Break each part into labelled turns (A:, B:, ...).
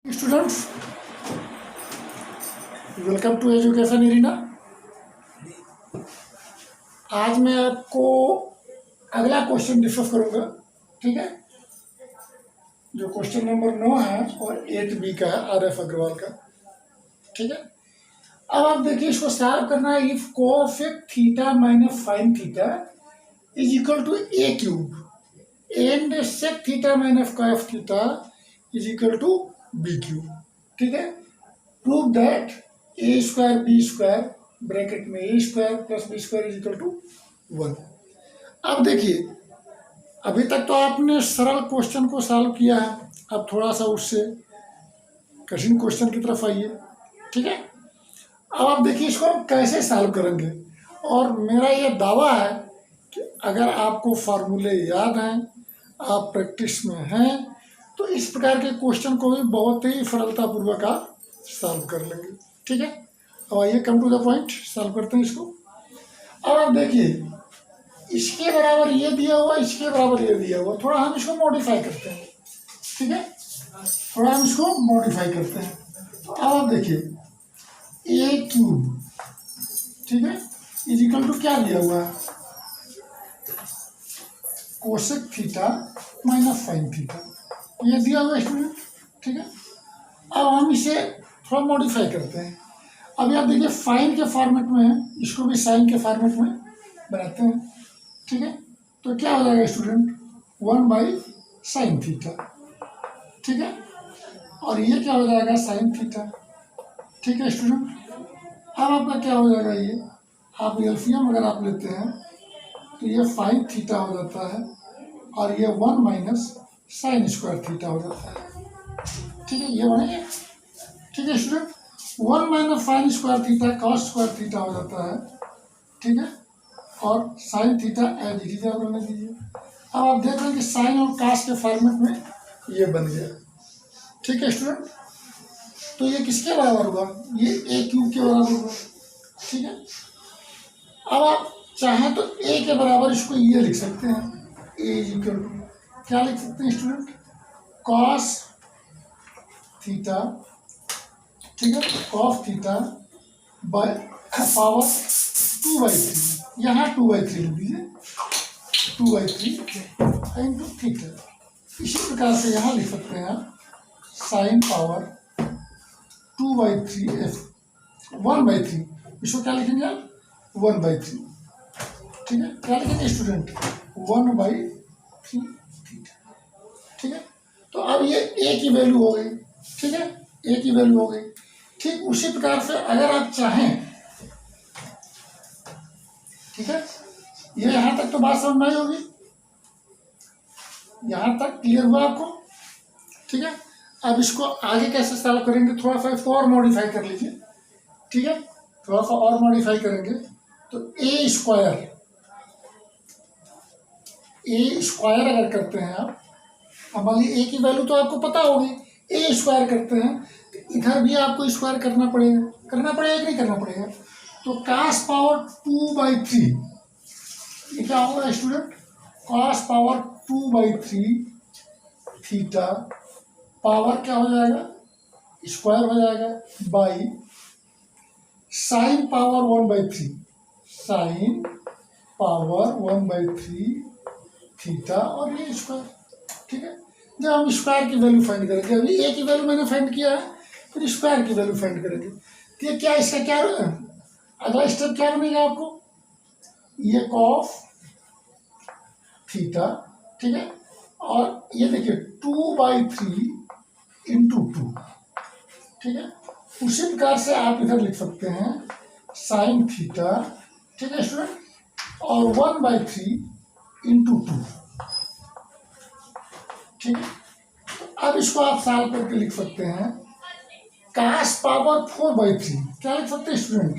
A: Students, welcome to education arena. आज मैं आपको अगला क्वेश्चन डिस्कस करूंगा, ठीक है, जो क्वेश्चन नंबर 9 है और 8B का है, RF अग्रवाल का, ठीक है। अब आप देखिए, इसको सॉल्व करना है। If cosec theta minus sine theta is equal to A cube and sec theta minus cos theta is equal to B cube, ठीक है। Prove that A square B square bracket में A square plus B square is equal to 1। अब देखिए, अभी तक तो आपने सरल क्वेश्चन को सॉल्व किया है, अब थोड़ा सा उससे कठिन क्वेश्चन की तरफ आइए, ठीक है। अब आप देखिए इसको हम कैसे सॉल्व करेंगे, और मेरा ये दावा है कि अगर आपको फार्मूले याद हैं, आप प्रैक्टिस में हैं, तो इस प्रकार के क्वेश्चन को भी बहुत ही सरलतापूर्वक आप सॉल्व कर लेंगे, ठीक है। अब आइए come to the point, solve करते हैं इसको। अब आप देखिए, इसके बराबर ये दिया हुआ, इसके बराबर ये दिया हुआ, थोड़ा हम इसको मॉडिफाई करते हैं, ठीक है, थोड़ा हम इसको मॉडिफाई करते हैं। तो अब आप देखिए ए क्यूब, ठीक है, इज इक्वल टू क्या दिया हुआ है, cosec theta minus sine theta, ये दिया हुआ स्टूडेंट, ठीक है। अब हम इसे थोड़ा मॉडिफाई करते हैं। अभी आप देखिए साइन के फॉर्मेट में है, इसको भी साइन के फॉर्मेट में बनाते हैं, ठीक है। तो क्या हो जाएगा स्टूडेंट, 1/sin थीटा, ठीक है, और ये क्या हो जाएगा साइन थीटा, ठीक है स्टूडेंट। अब आपका क्या हो जाएगा, ये आप एलसीएम अगर आप लेते हैं तो ये साइन थीटा हो जाता है, और ये 1 - sin स्क्वायर थीटा हो जाता है, ठीक है, ये बनेगा, ठीक है student. 1 - sin square theta cos square theta हो जाता है, ठीक है, और sin theta as it is आप रहने दीजिए। अब आप देख रहे हैं कि sin और cos के फॉर्मेट में ये बन गया, ठीक है स्टूडेंट। तो ये किसके बराबर हुआ, ये ए क्यूब के बराबर हुआ, ठीक है। अब आप चाहें तो ए के बराबर इसको ये लिख सकते हैं, ए इज इक्वल टू क्या लिख सकते हैं स्टूडेंट, cos थीटा, ठीक है, cos थीटा बाय पावर 2/3, यहाँ 2/3 लिख दीजिए, 2/3 इंटू थीटा। इसी प्रकार से यहाँ लिख सकते हैं साइन पावर 2/3 1/3, इसको क्या लिखेंगे आप, 1/3, ठीक है। क्या लिखेंगे स्टूडेंट, 1/3 थीटा, ठीक है। तो अब ये ए की वैल्यू हो गई, ठीक है, ए की वैल्यू हो गई। ठीक उसी प्रकार से अगर आप चाहें, ठीक है, ये यहां तक तो बात समझ में आई होगी, यहां तक क्लियर हुआ आपको, ठीक है। अब इसको आगे कैसे सॉल्व करेंगे, थोड़ा सा इसको और मॉडिफाई कर लीजिए, ठीक है, थोड़ा सा और मॉडिफाई करेंगे तो ए स्क्वायर अगर करते हैं आप, अब मान लीजिए ए की वैल्यू तो आपको पता होगी, ए स्क्वायर करते हैं तो इधर भी आपको स्क्वायर करना पड़ेगा कि नहीं करना पड़ेगा। तो cos पावर 2/3, ये क्या होगा student, cos power 2/3 theta power क्या हो जाएगा, स्क्वायर हो जाएगा, by sine power 1/3, sine power 1/3 theta और ये स्क्वायर, ठीक है। जब हम स्क्वायर की वैल्यू फाइंड करेंगे, अभी ए की वैल्यू मैंने फाइंड किया है, फिर स्क्वायर की वैल्यू फाइंड करेंगे, तो ये क्या, इसका क्या अगला स्टेप क्या बनेगा आपको, ये कॉस थीटा, ठीक है, और ये देखिए 2/3 इंटू 2, ठीक है। उसी प्रकार से आप इधर लिख सकते हैं साइन थीटा, ठीक है स्टूडेंट, और 1/3 इंटू 2, ठीक है। अब इसको आप सॉल्व करके लिख सकते हैं cos पावर 4/3, क्या लिख सकते हैं student,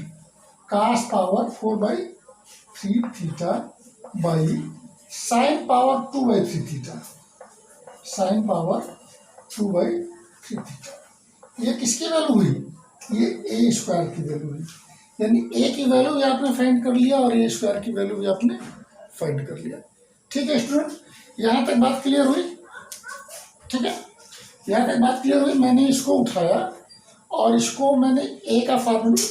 A: cos power 4/3 theta by sine power 2/3 theta, sine power 2/3 theta. ये किसकी वैल्यू हुई, ये ए स्क्वायर की वैल्यू हुई, यानी ए की वैल्यू भी आपने फाइंड कर लिया और ए स्क्वायर की वैल्यू भी आपने फाइंड कर लिया, ठीक है स्टूडेंट। यहाँ तक बात क्लियर हुई, ठीक है। यहाँ तक बात क्लियर हुई। मैंने इसको उठाया और इसको मैंने ए का फार्मूला,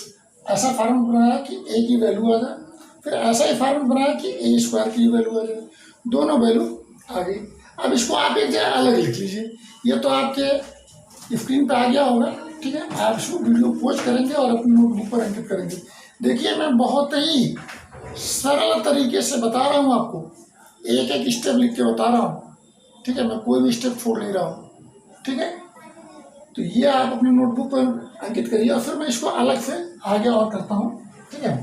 A: ऐसा फार्मूला बनाया कि ए की वैल्यू आ जाए, फिर ऐसा ही फार्मूला बनाया कि ए स्क्वायर की वैल्यू आ जाए, दोनों वैल्यू आ गई। अब इसको आप एक जगह अलग लिख लीजिए, ये तो आपके स्क्रीन पे आ गया होगा, ठीक है। आप इसको वीडियो पोस्ट करेंगे और अपनी नोटबुक पर अंकित करेंगे। देखिए मैं बहुत ही सरल तरीके से बता रहा हूँ आपको, एक एक स्टेप लिख के बता रहा हूँ, ठीक है। मैं कोई भी स्टेप छोड़ नहीं रहा हूँ, ठीक है। तो ये आप अपनी नोटबुक पर अंकित करिए और फिर मैं इसको अलग से आगे और करता हूँ, ठीक है।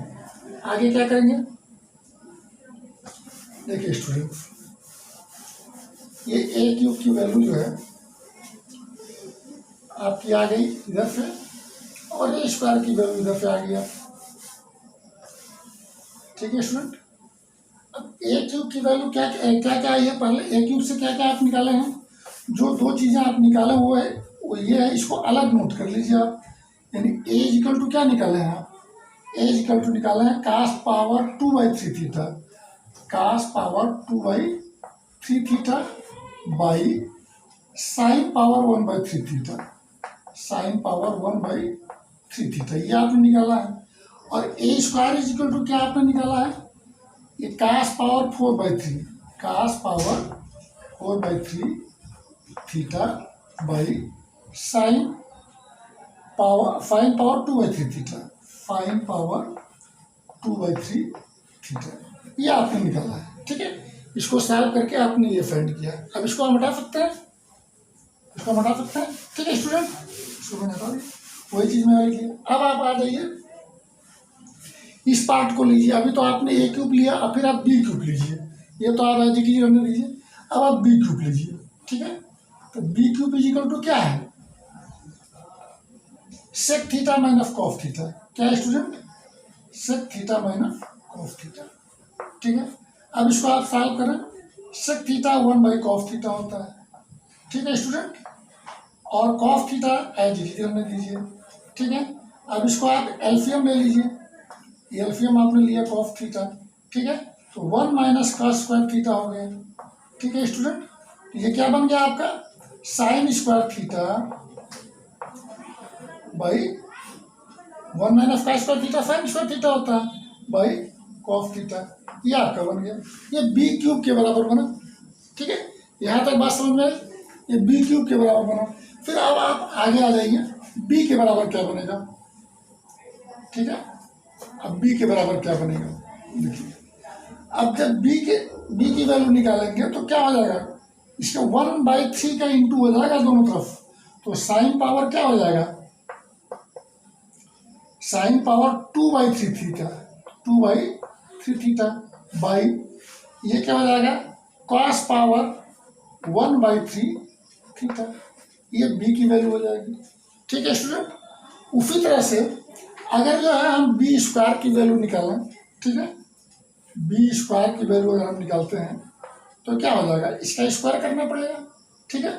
A: आगे क्या करेंगे, देखिए स्टूडेंट, ये ए क्यूब की वैल्यू जो है आपकी आ गई इधर से, और ए स्क्वायर की वैल्यू इधर से आ गई, ठीक है स्टूडेंट। अब ए क्यूब की वैल्यू क्या क्या आई है, पहले ए क्यूब से क्या क्या आप निकाले हैं, जो दो चीज़ें आप निकाले वो है, वो ये है, इसको अलग नोट कर लीजिए आप। यानी ए इक्वल टू क्या निकाले हैं आप, ए इक्वल टू निकाले हैं cos power 2/3 theta, cos power 2/3 theta by sine power 1/3 theta, sine power 1/3 theta, ये आपने निकाला है। और ए स्क्वायर इज इक्वल टू क्या आपने निकाला है, ये cos power 4/3, cos power 4/3 theta by sine power 2/3 theta, sine power 2/3 theta, ये आपने निकाला है, ठीक है। इसको सॉल्व करके आपने ये फाइंड किया। अब इसको हम हटा सकते हैं, इसको हम हटा सकते हैं, ठीक है स्टूडेंट। इसको मैंने हटा दिया, वही चीज़ मैंने लिखी। अब आप आ जाइए इस पार्ट को लीजिए। अभी तो आपने ए क्यूब लिया, अब फिर आप बी क्यूब लीजिए, ये तो आप एज इट इज रहने दीजिए। अब आप बी क्यूब लीजिए, ठीक है। तो B cube is equal to क्या है, sec theta minus cos theta, क्या है student, sec theta minus cos theta, ठीक है। अब इसको आप सॉल्व करें, सेक थीटा 1/cos थीटा होता है, ठीक है स्टूडेंट। और cos theta as it is रहने दीजिए, ठीक है। अब इसको आप एलसीएम ले लीजिए, एलसीएम आपने लिया कॉस थीटा, ठीक है। तो 1 - cos² थीटा हो गया, ठीक है स्टूडेंट। ये क्या बन गया आपका, sign square theta by 1 - cos² theta, sign square theta होता है, बाई कॉस थीटा, ये आपका बन गया। ये बी क्यूब के बराबर बना, ठीक है। यहाँ तक बात समझ में आई, ये बी क्यूब के बराबर बना। फिर अब आप आगे आ जाइए, बी के बराबर क्या बनेगा, ठीक है। अब बी के बराबर क्या बनेगा, देखिए। अब जब बी की वैल्यू निकालेंगे तो क्या हो जाएगा, इसका 1/3 का इंटू हो जाएगा दोनों तरफ, तो साइन पावर क्या हो जाएगा, sign power 2/3 theta, 2/3 theta by ये क्या हो जाएगा, कॉस पावर 1/3 थीटा, ये बी की वैल्यू हो जाएगी, ठीक है स्टूडेंट। उसी तरह से अगर जो है हम बी स्क्वायर की वैल्यू निकालें, ठीक है, बी स्क्वायर की वैल्यू अगर हम निकालते हैं तो क्या हो जाएगा, इसका स्क्वायर करना पड़ेगा, ठीक है।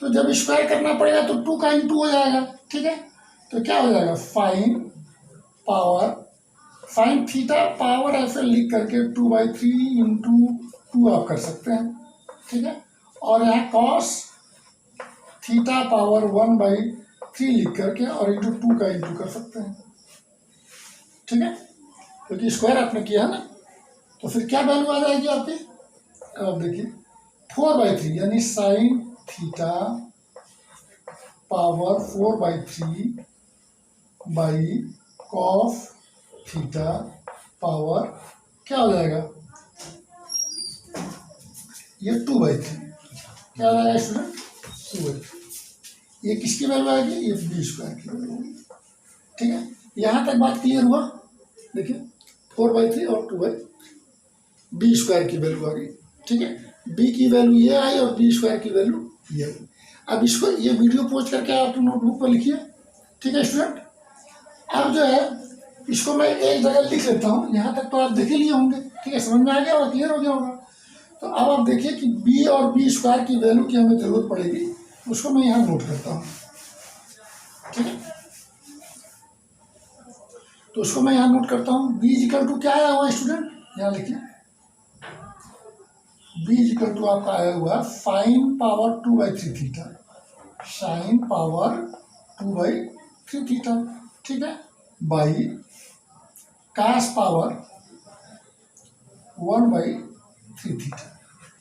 A: तो जब स्क्वायर करना पड़ेगा तो 2 का इंटू हो जाएगा, ठीक है। तो क्या हो जाएगा, साइन थीटा पावर ऐसे लिख करके 2/3 इंटू 2 आप कर सकते हैं, ठीक है। और यहाँ कॉस थीटा पावर 1/3 लिख करके और इंटू 2 का इंटू कर सकते हैं, ठीक है, क्योंकि स्क्वायर आपने किया है ना। तो फिर क्या वैल्यू आ जाएगी आपकी, अब देखिए 4/3 यानी sign theta power 4/3 by cos theta power क्या हो जाएगा, ये 2/3, क्या हो जाएगा स्टूडेंट, 2/3। ये किसकी वैल्यू आएगी, ये बी स्क्वायर की वैल्यू होगी, ठीक है। यहाँ तक बात क्लियर हुआ, देखिए 4/3 और 2/3 बी स्क्वायर की वैल्यू आ गई, ठीक है। बी की वैल्यू ये आई और बी स्क्वायर की वैल्यू ये आई। अब इसको ये वीडियो पोस्ट करके आप नोटबुक पर लिखिए, ठीक है स्टूडेंट। अब जो है इसको मैं एक जगह लिख लेता हूँ, यहाँ तक तो आप देख ही लिए होंगे, ठीक है, समझ में आ गया और क्लियर हो गया होगा। तो अब आप देखिए कि बी और बी स्क्वायर की वैल्यू की हमें जरूरत पड़ेगी, उसको मैं यहाँ नोट करता हूँ, ठीक है। तो उसको मैं यहाँ नोट करता हूँ, बी इक्वल टू क्या आया हुआ स्टूडेंट, यहाँ लिखिए, बी इक्वल टू आपका आया हुआ sign power 2/3 theta, sine power 2/3 theta, ठीक है, बाई कास पावर 1/3 थीटा,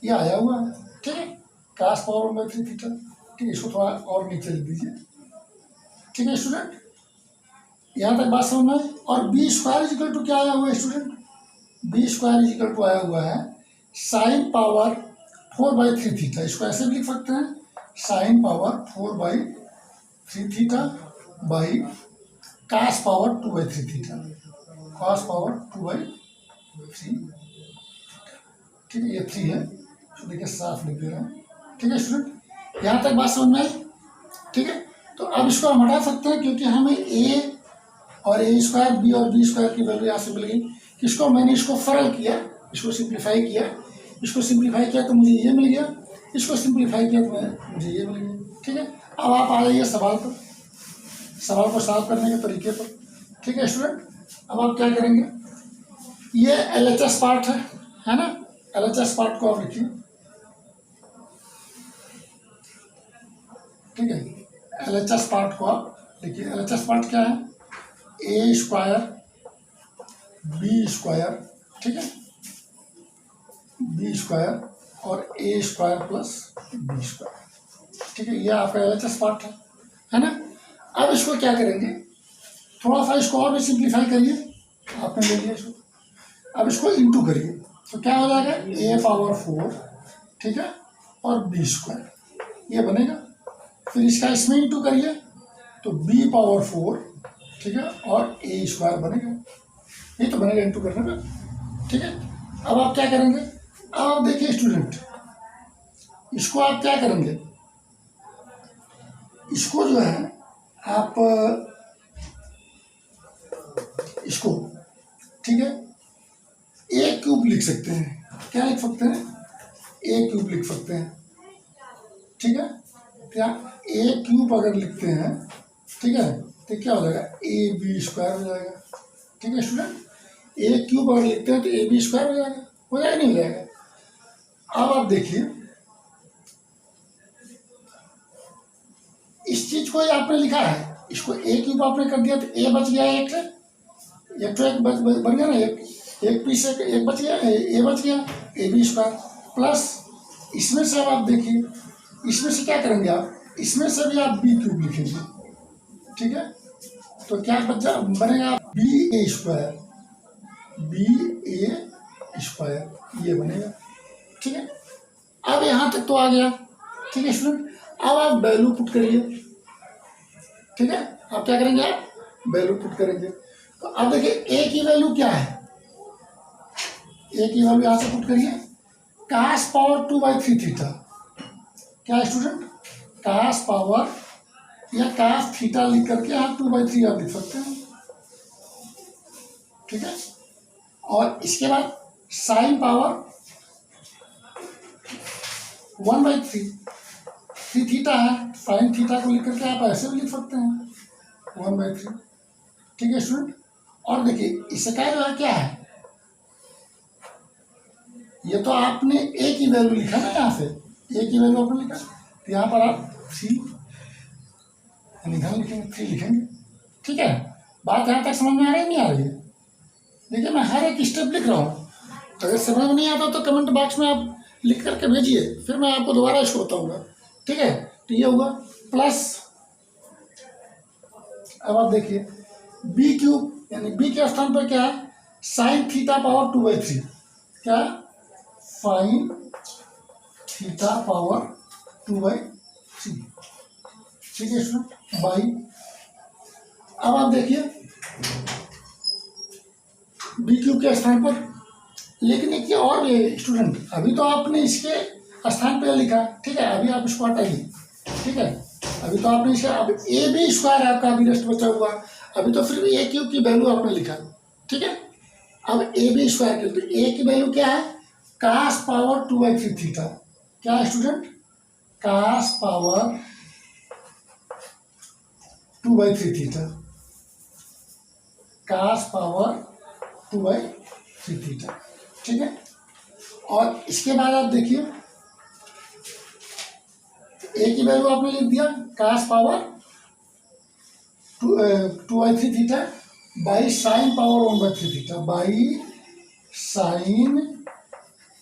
A: ये आया हुआ है, ठीक है, कास पावर 1/3 थीटा, ठीक है, इसको थोड़ा और नीचे लिख दीजिए, ठीक है स्टूडेंट, यहाँ तक बात समझ में। और बी स्क्वायर इजिकल टू क्या आया हुआ है student, B square equal to आया हुआ है साइन पावर 4/3 थीटा, इसको ऐसे भी लिख सकते हैं, sine power 4/3 theta by cos power 2/3 theta, cos power 2/3, ठीक है, ये 3 है, तो देखिए साफ लिख दे रहा हूँ, ठीक है स्टूडेंट, यहाँ तक बात समझ में आई, ठीक है। तो अब इसको हम हटा सकते हैं क्योंकि हमें ए और ए स्क्वायर, बी और बी स्क्वायर की वैल्यू यहाँ से मिल गई। इसको मैंने इसको सरल किया, इसको सिंप्लीफाई किया, इसको सिंप्लीफाई किया तो मुझे ये मिल गया, इसको सिंप्लीफाई किया तो मुझे ये मिल गया, ठीक है। अब आप आ जाइए सवाल पर, सवाल को सॉल्व करने के तरीके पर, ठीक है स्टूडेंट। अब आप क्या करेंगे, ये LHS पार्ट है ना, LHS पार्ट को आप लिखिए, ठीक है, LHS पार्ट को आप लिखिए। LHS पार्ट क्या है, ए स्क्वायर बी स्क्वायर, ठीक है, बी स्क्वायर और ए स्क्वायर प्लस बी स्क्वायर, ठीक है, ये आपका LHS पार्ट है ना। अब इसको क्या करेंगे, थोड़ा सा इसको और भी सिंप्लीफाई करिए, आपने ले लिया इसको, अब इसको इंटू करिए तो क्या हो जाएगा, ए पावर 4, ठीक है, और बी स्क्वायर, ये बनेगा। फिर इसका इसमें इंटू करिए तो बी पावर 4, ठीक है, और ए स्क्वायर बनेगा, ये तो बनेगा इंटू करने पर, ठीक है। अब आप क्या करेंगे, अब आप देखिए स्टूडेंट, इसको आप क्या करेंगे, इसको जो है आप इसको, ठीक है, ए क्यूब लिख सकते हैं, क्या लिख सकते हैं, ए क्यूब लिख सकते हैं, ठीक है, क्या ए क्यूब अगर लिखते हैं, ठीक है, तो क्या हो जाएगा, ए बी स्क्वायर हो जाएगा, ठीक है स्टूडेंट, ए क्यूब अगर लिखते हैं तो ए बी स्क्वायर हो जाएगा नहीं हो जाएगा। अब आप देखिए इस चीज को आपने लिखा है, इसको ए क्यूब आपने कर दिया तो ए बच गया, एक तो एक बन गया ना, एक पीस एक बच गया, ए बच गया, ए बी स्क्वायर प्लस इसमें से अब आप देखिए, इसमें से क्या करेंगे आप, इसमें से भी आप बी क्यूब लिखेंगे, ठीक है, तो क्या बचा बनेगा, B a square, B a square, ये बनेगा, ठीक है। अब यहाँ तक तो आ गया, ठीक है स्टूडेंट। अब आप वैल्यू पुट करिए, ठीक है, आप क्या करेंगे, आप वैल्यू पुट करेंगे। तो अब देखिए ए की वैल्यू क्या है, ए की वैल्यू यहाँ से पुट करिए, कास पावर 2/3 थीटा, क्या है स्टूडेंट, कास पावर या कास थीटा लिख करके आप 2/3 आप लिख सकते हैं, ठीक है। और इसके बाद साइन पावर 1/3 थीटा है, साइन थीटा को लिख करके आप ऐसे भी लिख सकते हैं 1/3, ठीक है स्टूडेंट। और देखिए इसका जो है क्या है, ये तो आपने ए की वैल्यू लिखा ना, यहाँ से ए की वैल्यू आपने लिखा, तो यहाँ पर आप 3 लिखेंगे, 3 लिखेंगे, ठीक है। बात यहाँ तक समझ में आ रही है नहीं आ रही है, देखिए मैं हर एक स्टेप लिख रहा हूँ, अगर समझ में नहीं आता तो कमेंट बॉक्स में आप लिख करके भेजिए, फिर मैं आपको दोबारा इसको बताऊंगा, ठीक है। तो ये हुआ प्लस, अब आप देखिए बी क्यूब, यानी बी के स्थान पर क्या है, साइन थीटा पावर 2/3, क्या साइन थीटा पावर 2/3, ठीक है स्टूडेंट, बाई, अब आप देखिए बी क्यूब के स्थान पर, लेकिन एक और भी स्टूडेंट, अभी तो आपने इसके स्थान पर लिखा, ठीक है, अभी आप इसको हटाइए, ठीक है, अभी तो आपने इसका, अब ए बी स्क्वायर आपका अभी रेस्ट बचा हुआ, अभी तो फिर भी ए क्यूब की वैल्यू आपने लिखा, ठीक है। अब ए बी स्क्वायर की, तो ए की वैल्यू क्या है, कास पावर 2/3 थीटा, क्या है स्टूडेंट, कास power 2/3 theta, cos power 2/3 theta, ठीक है। और इसके बाद आप देखिए ए की वैल्यू आपने लिख दिया cos power 2/3 theta by sine power 1/3 theta by sine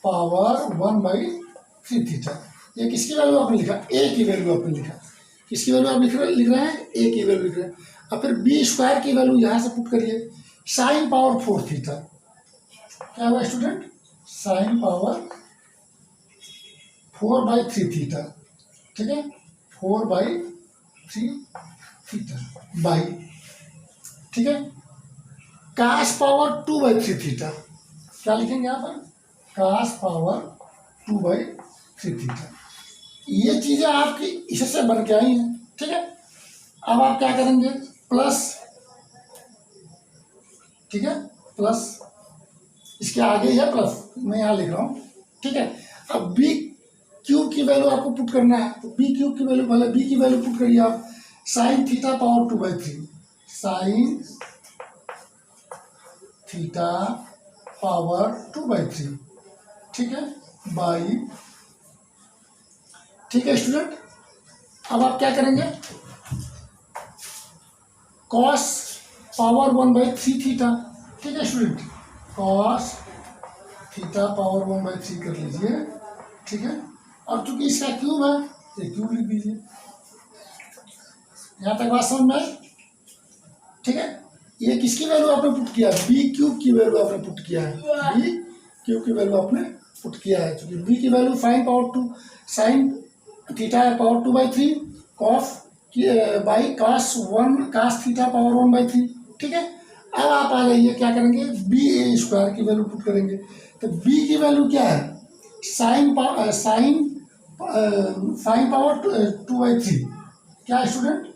A: power 1/3 theta. ये किसकी वैल्यू आपने लिखा? ए की वैल्यू आपने लिखा। किसकी वैल्यू आप लिख रहे हैं? ए की वैल्यू लिख रहे हैं। अब फिर बी स्क्वायर की वैल्यू यहाँ से पुट करिए, साइन पावर 4 थीटा। क्या हुआ स्टूडेंट? साइन पावर 4/3 थीटा, ठीक है, 4/3 थीटा बाई, ठीक है, कास पावर 2/3 थीटा। क्या लिखेंगे यहाँ पर? कास पावर 2/3 थीटा। ये चीजें आपकी इससे बन के आई हैं, ठीक है। अब आप क्या करेंगे? प्लस, ठीक है, प्लस, इसके आगे है प्लस, मैं यहाँ लिख रहा हूँ, ठीक है। अब बी क्यूब की वैल्यू आपको पुट करना है, तो बी क्यूब की वैल्यू, पहले बी की वैल्यू पुट करिए आप, sign theta power 2/3, sign theta power 2/3, ठीक है, बाई, ठीक है स्टूडेंट। अब आप क्या करेंगे? कॉस पावर 1/3 थीटा, ठीक है स्टूडेंट, कॉस थीटा पावर 1/3 कर लीजिए, ठीक है। और चूंकि इसका क्यूब है, ये क्यूब लिख दीजिए। यहाँ तक बात समझ में आई, ठीक है। ये किसकी वैल्यू आपने पुट किया? बी क्यूब की वैल्यू आपने पुट किया है, बी क्यूब की वैल्यू आपने पुट किया है। चूंकि बी की value sine power 2, sine theta power 2/3 cos by cos 1 cos theta power 1/3, ठीक है। अब आप आ जाइए, क्या करेंगे? बी ए स्क्वायर की वैल्यू पुट करेंगे। तो बी की वैल्यू क्या है? साइन पावर 2/3, क्या स्टूडेंट?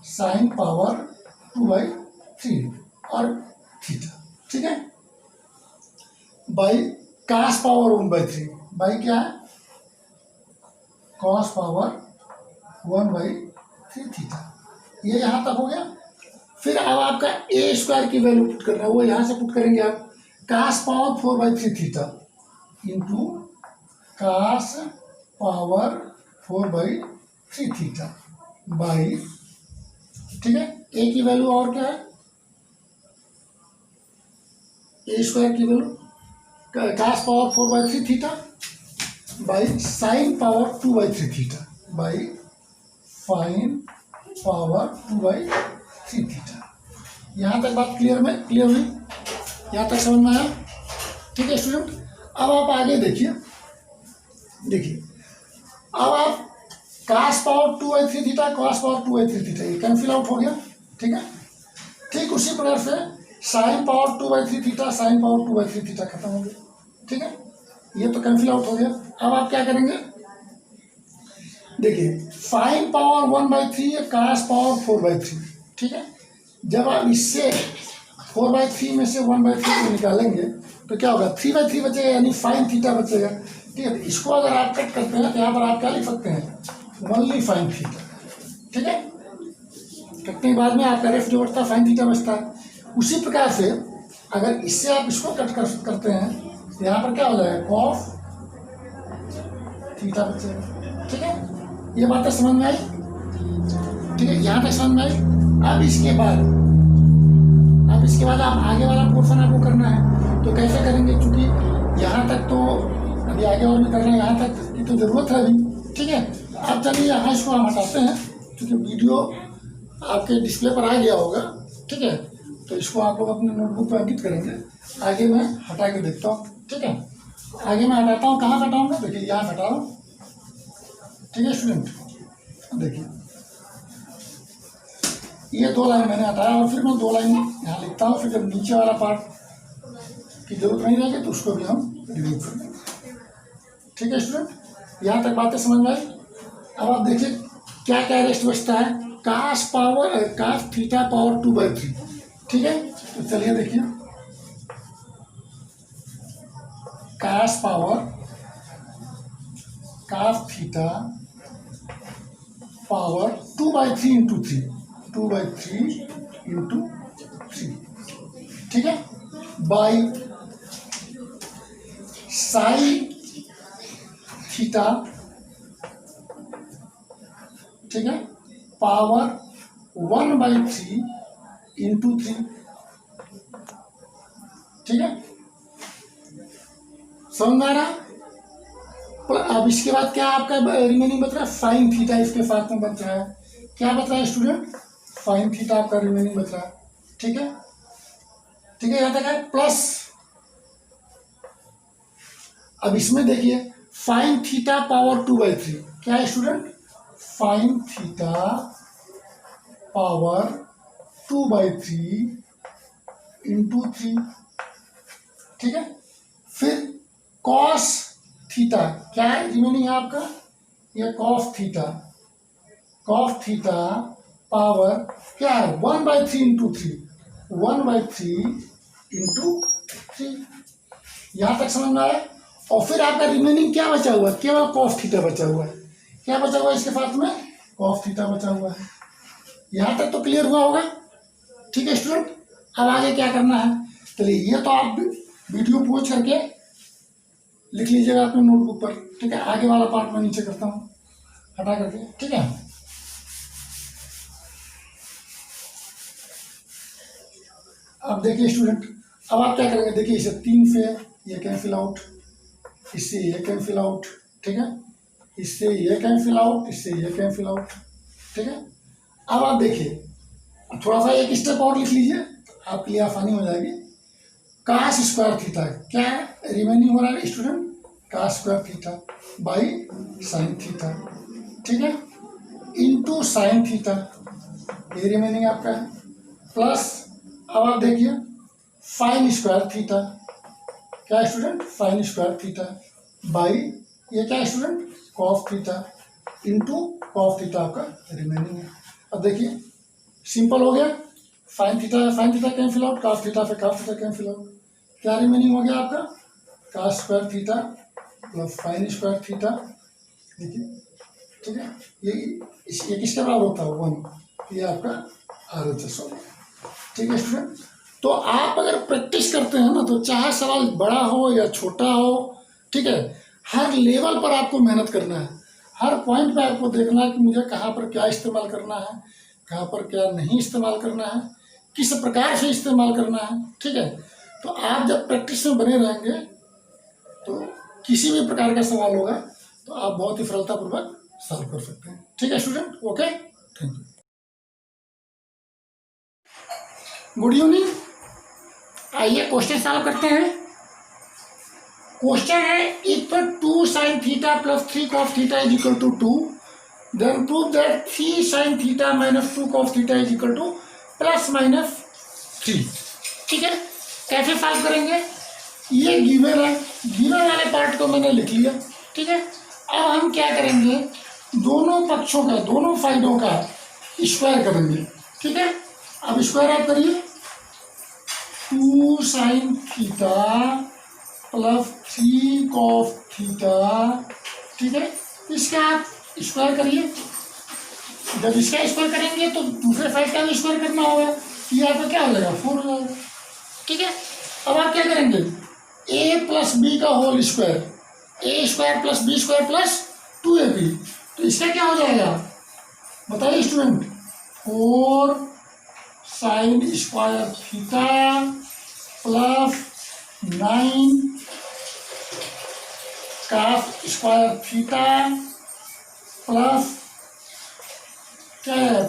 A: साइन पावर 2/3 और थीटा, ठीक है, बाई कास पावर 1/3, बाई क्या है? Cos power 1/3 theta. ये यहाँ तक हो गया। फिर अब आपका ए स्क्वायर की वैल्यू पुट करना है, वो यहाँ से पुट करेंगे आप, cos power 4/3 theta into cos power 4/3 theta by, ठीक है, ए की वैल्यू और क्या है? ए स्क्वायर की value cos power 4/3 theta by sine power 2/3 theta by sine power 2/3 theta. यहाँ तक बात क्लियर हुई? यहाँ तक समझ में आया? ठीक है स्टूडेंट। अब आप आगे देखिए, अब आप cos power 2/3 theta, cos power 2/3 theta, ये कैंसिल आउट हो गया, ठीक है। ठीक उसी प्रकार से sine power 2/3 theta, sine power 2/3 theta खत्म हो गया, ठीक है, ये तो कैंसिल आउट हो गया। अब आप क्या करेंगे? देखिए, साइन पावर 1/3 है, कास पावर 4/3, ठीक है। जब आप इससे 4/3 में से 1/3 को निकालेंगे तो क्या होगा? 3/3 बचेगा, यानी साइन थीटा बचेगा, ठीक है। इसको अगर आप कट करते हैं तो यहाँ पर आप क्या लिख सकते हैं? ओनली साइन थीटा, ठीक है। कटने के बाद में आपका रेफ जो बचता है साइन थीटा बचता है। उसी प्रकार से अगर इससे आप इसको कट करते हैं तो यहाँ पर क्या हो जाएगा? कॉस थीटा बचेगा, ठीक है। ये बातें समझ में आई? ठीक है, यहाँ तक समझ में आई। अब इसके बाद आप आगे वाला पोर्शन आपको करना है, तो कैसे करेंगे? क्योंकि यहाँ तक तो अभी आगे और भी करना है, यहाँ तक की तो जरूरत है अभी, ठीक है। अब चलिए यहाँ इसको हम हटाते हैं, क्योंकि वीडियो आपके डिस्प्ले पर आ गया होगा, ठीक है। तो इसको आप लोग अपने नोटबुक पर अंकित करेंगे। आगे मैं हटा के देखता हूँ, ठीक है। आगे मैं हटाता हूँ, कहाँ हटाऊँगा? देखिए यहाँ हटा रहा हूँ, ठीक है स्टूडेंट। देखिए ये 2 लाइन मैंने हटाया और फिर मैं 2 लाइन यहाँ लिखता हूँ। फिर जब नीचे वाला पार्ट की जरूरत नहीं रहेगी तो उसको भी हम डिलीट कर देंगे, ठीक है स्टूडेंट। यहाँ तक बातें समझ में आई? अब आप देखिए क्या क्या रेस्ट बचता है। कास थीटा पावर 2/3, ठीक है। तो चलिए देखिए, cos theta power 2/3 into 3, 2/3 into 3, ठीक है, बाई साइन थीटा ठीक है, पावर 1/3 इंटू 3, ठीक है, समझ आ रहा। अब इसके बाद क्या आपका रिमेनिंग बच रहा है, साइन थीटा इसके साथ में बच रहा है। क्या बच रहा है स्टूडेंट, साइन थीटा आपका रिमेनिंग बच रहा है, ठीक है, ठीक है, यहाँ तक है प्लस। अब इसमें देखिए साइन थीटा पावर 2/3 क्या है student, sine theta power 2/3 into 3, ठीक है। फिर कॉस थीटा क्या है रिमेनिंग है आपका, ये cos theta, cos theta power क्या है 1/3 इंटू 3, 1/3 इंटू 3, यहां तक समझ में आया। और फिर आपका रिमेनिंग क्या बचा हुआ है, केवल कॉस थीटा बचा हुआ है। क्या बचा हुआ है इसके साथ में, कॉस थीटा बचा हुआ है। यहां तक तो क्लियर हुआ होगा, ठीक है स्टूडेंट। अब आगे क्या करना है, चलिए ये तो आप वीडियो पॉज करके लिख लीजिएगा अपने नोटबुक पर, ठीक है। आगे वाला पार्ट मैं नीचे करता हूँ हटा करके, ठीक है। अब देखिए स्टूडेंट, अब आप क्या करेंगे, देखिए इसे 3 से ये कैंसिल आउट, इससे ये कैंसिल आउट, ठीक है, इससे ये कैंसिल आउट, इससे ये कैंसिल आउट, ठीक है। अब आप देखिए थोड़ा सा एक स्टेप और लिख लीजिए, आपके लिए आसानी हो जाएगी। कास स्क्वायर थीटा क्या रिमेनिंग हो रहा है student, cos square theta by sine theta, ठीक है, इंटू साइन थीटा, ये रिमेनिंग आपका है, प्लस अब आप देखिए साइन स्क्वायर थीटा क्या student, sine square theta by ये क्या student, cos theta into cos theta आपका रिमेनिंग है। अब देखिए सिंपल हो गया, sine theta cancel out, cos theta से कॉस थीटा कैंसिल आउट, क्या रिमेनिंग हो गया आपका, cos square theta plus sign square theta, देखिए, ठीक है। ये किसके बराबर होता है 1, ये आपका RHS हो गया, ठीक है स्टूडेंट। तो आप अगर प्रैक्टिस करते हैं ना, तो चाहे सवाल बड़ा हो या छोटा हो, ठीक है, हर लेवल पर आपको मेहनत करना है, हर पॉइंट पे आपको देखना है कि मुझे कहाँ पर क्या इस्तेमाल करना है, कहाँ पर क्या नहीं इस्तेमाल करना है, किस प्रकार से इस्तेमाल करना है, ठीक है। तो आप जब प्रैक्टिस में बने रहेंगे तो किसी भी प्रकार का सवाल होगा तो आप बहुत ही सरलतापूर्वक सॉल्व कर सकते हैं, ठीक है student. Okay, thank you, good evening. आइए क्वेश्चन सॉल्व करते हैं। क्वेश्चन है if 2 sin theta plus 3 cos theta is equal to 2, then prove that 3 sin theta minus 2 cos theta is equal to ±3, ठीक है। कैसे सॉल्व करेंगे, ये गिवन है, गिवन वाले पार्ट को मैंने लिख लिया, ठीक है। अब हम क्या करेंगे, दोनों पक्षों का, दोनों साइडों का स्क्वायर करेंगे, ठीक है। अब स्क्वायर आप करिए, 2 sin theta plus 3 cos theta, ठीक है। इसका आप स्क्वायर करिए, जब इसका स्क्वायर करेंगे तो दूसरे साइड का भी स्क्वायर करना होगा, ये आपका क्या हो जाएगा 4 हो जाएगा, ठीक है। अब आप क्या करेंगे, a प्लस बी का होल स्क्वायर, a स्क्वायर plus B square plus 2ab, तो इसका क्या हो जाएगा बताइए student, 4 sin square theta plus 9 cos square theta plus क्या है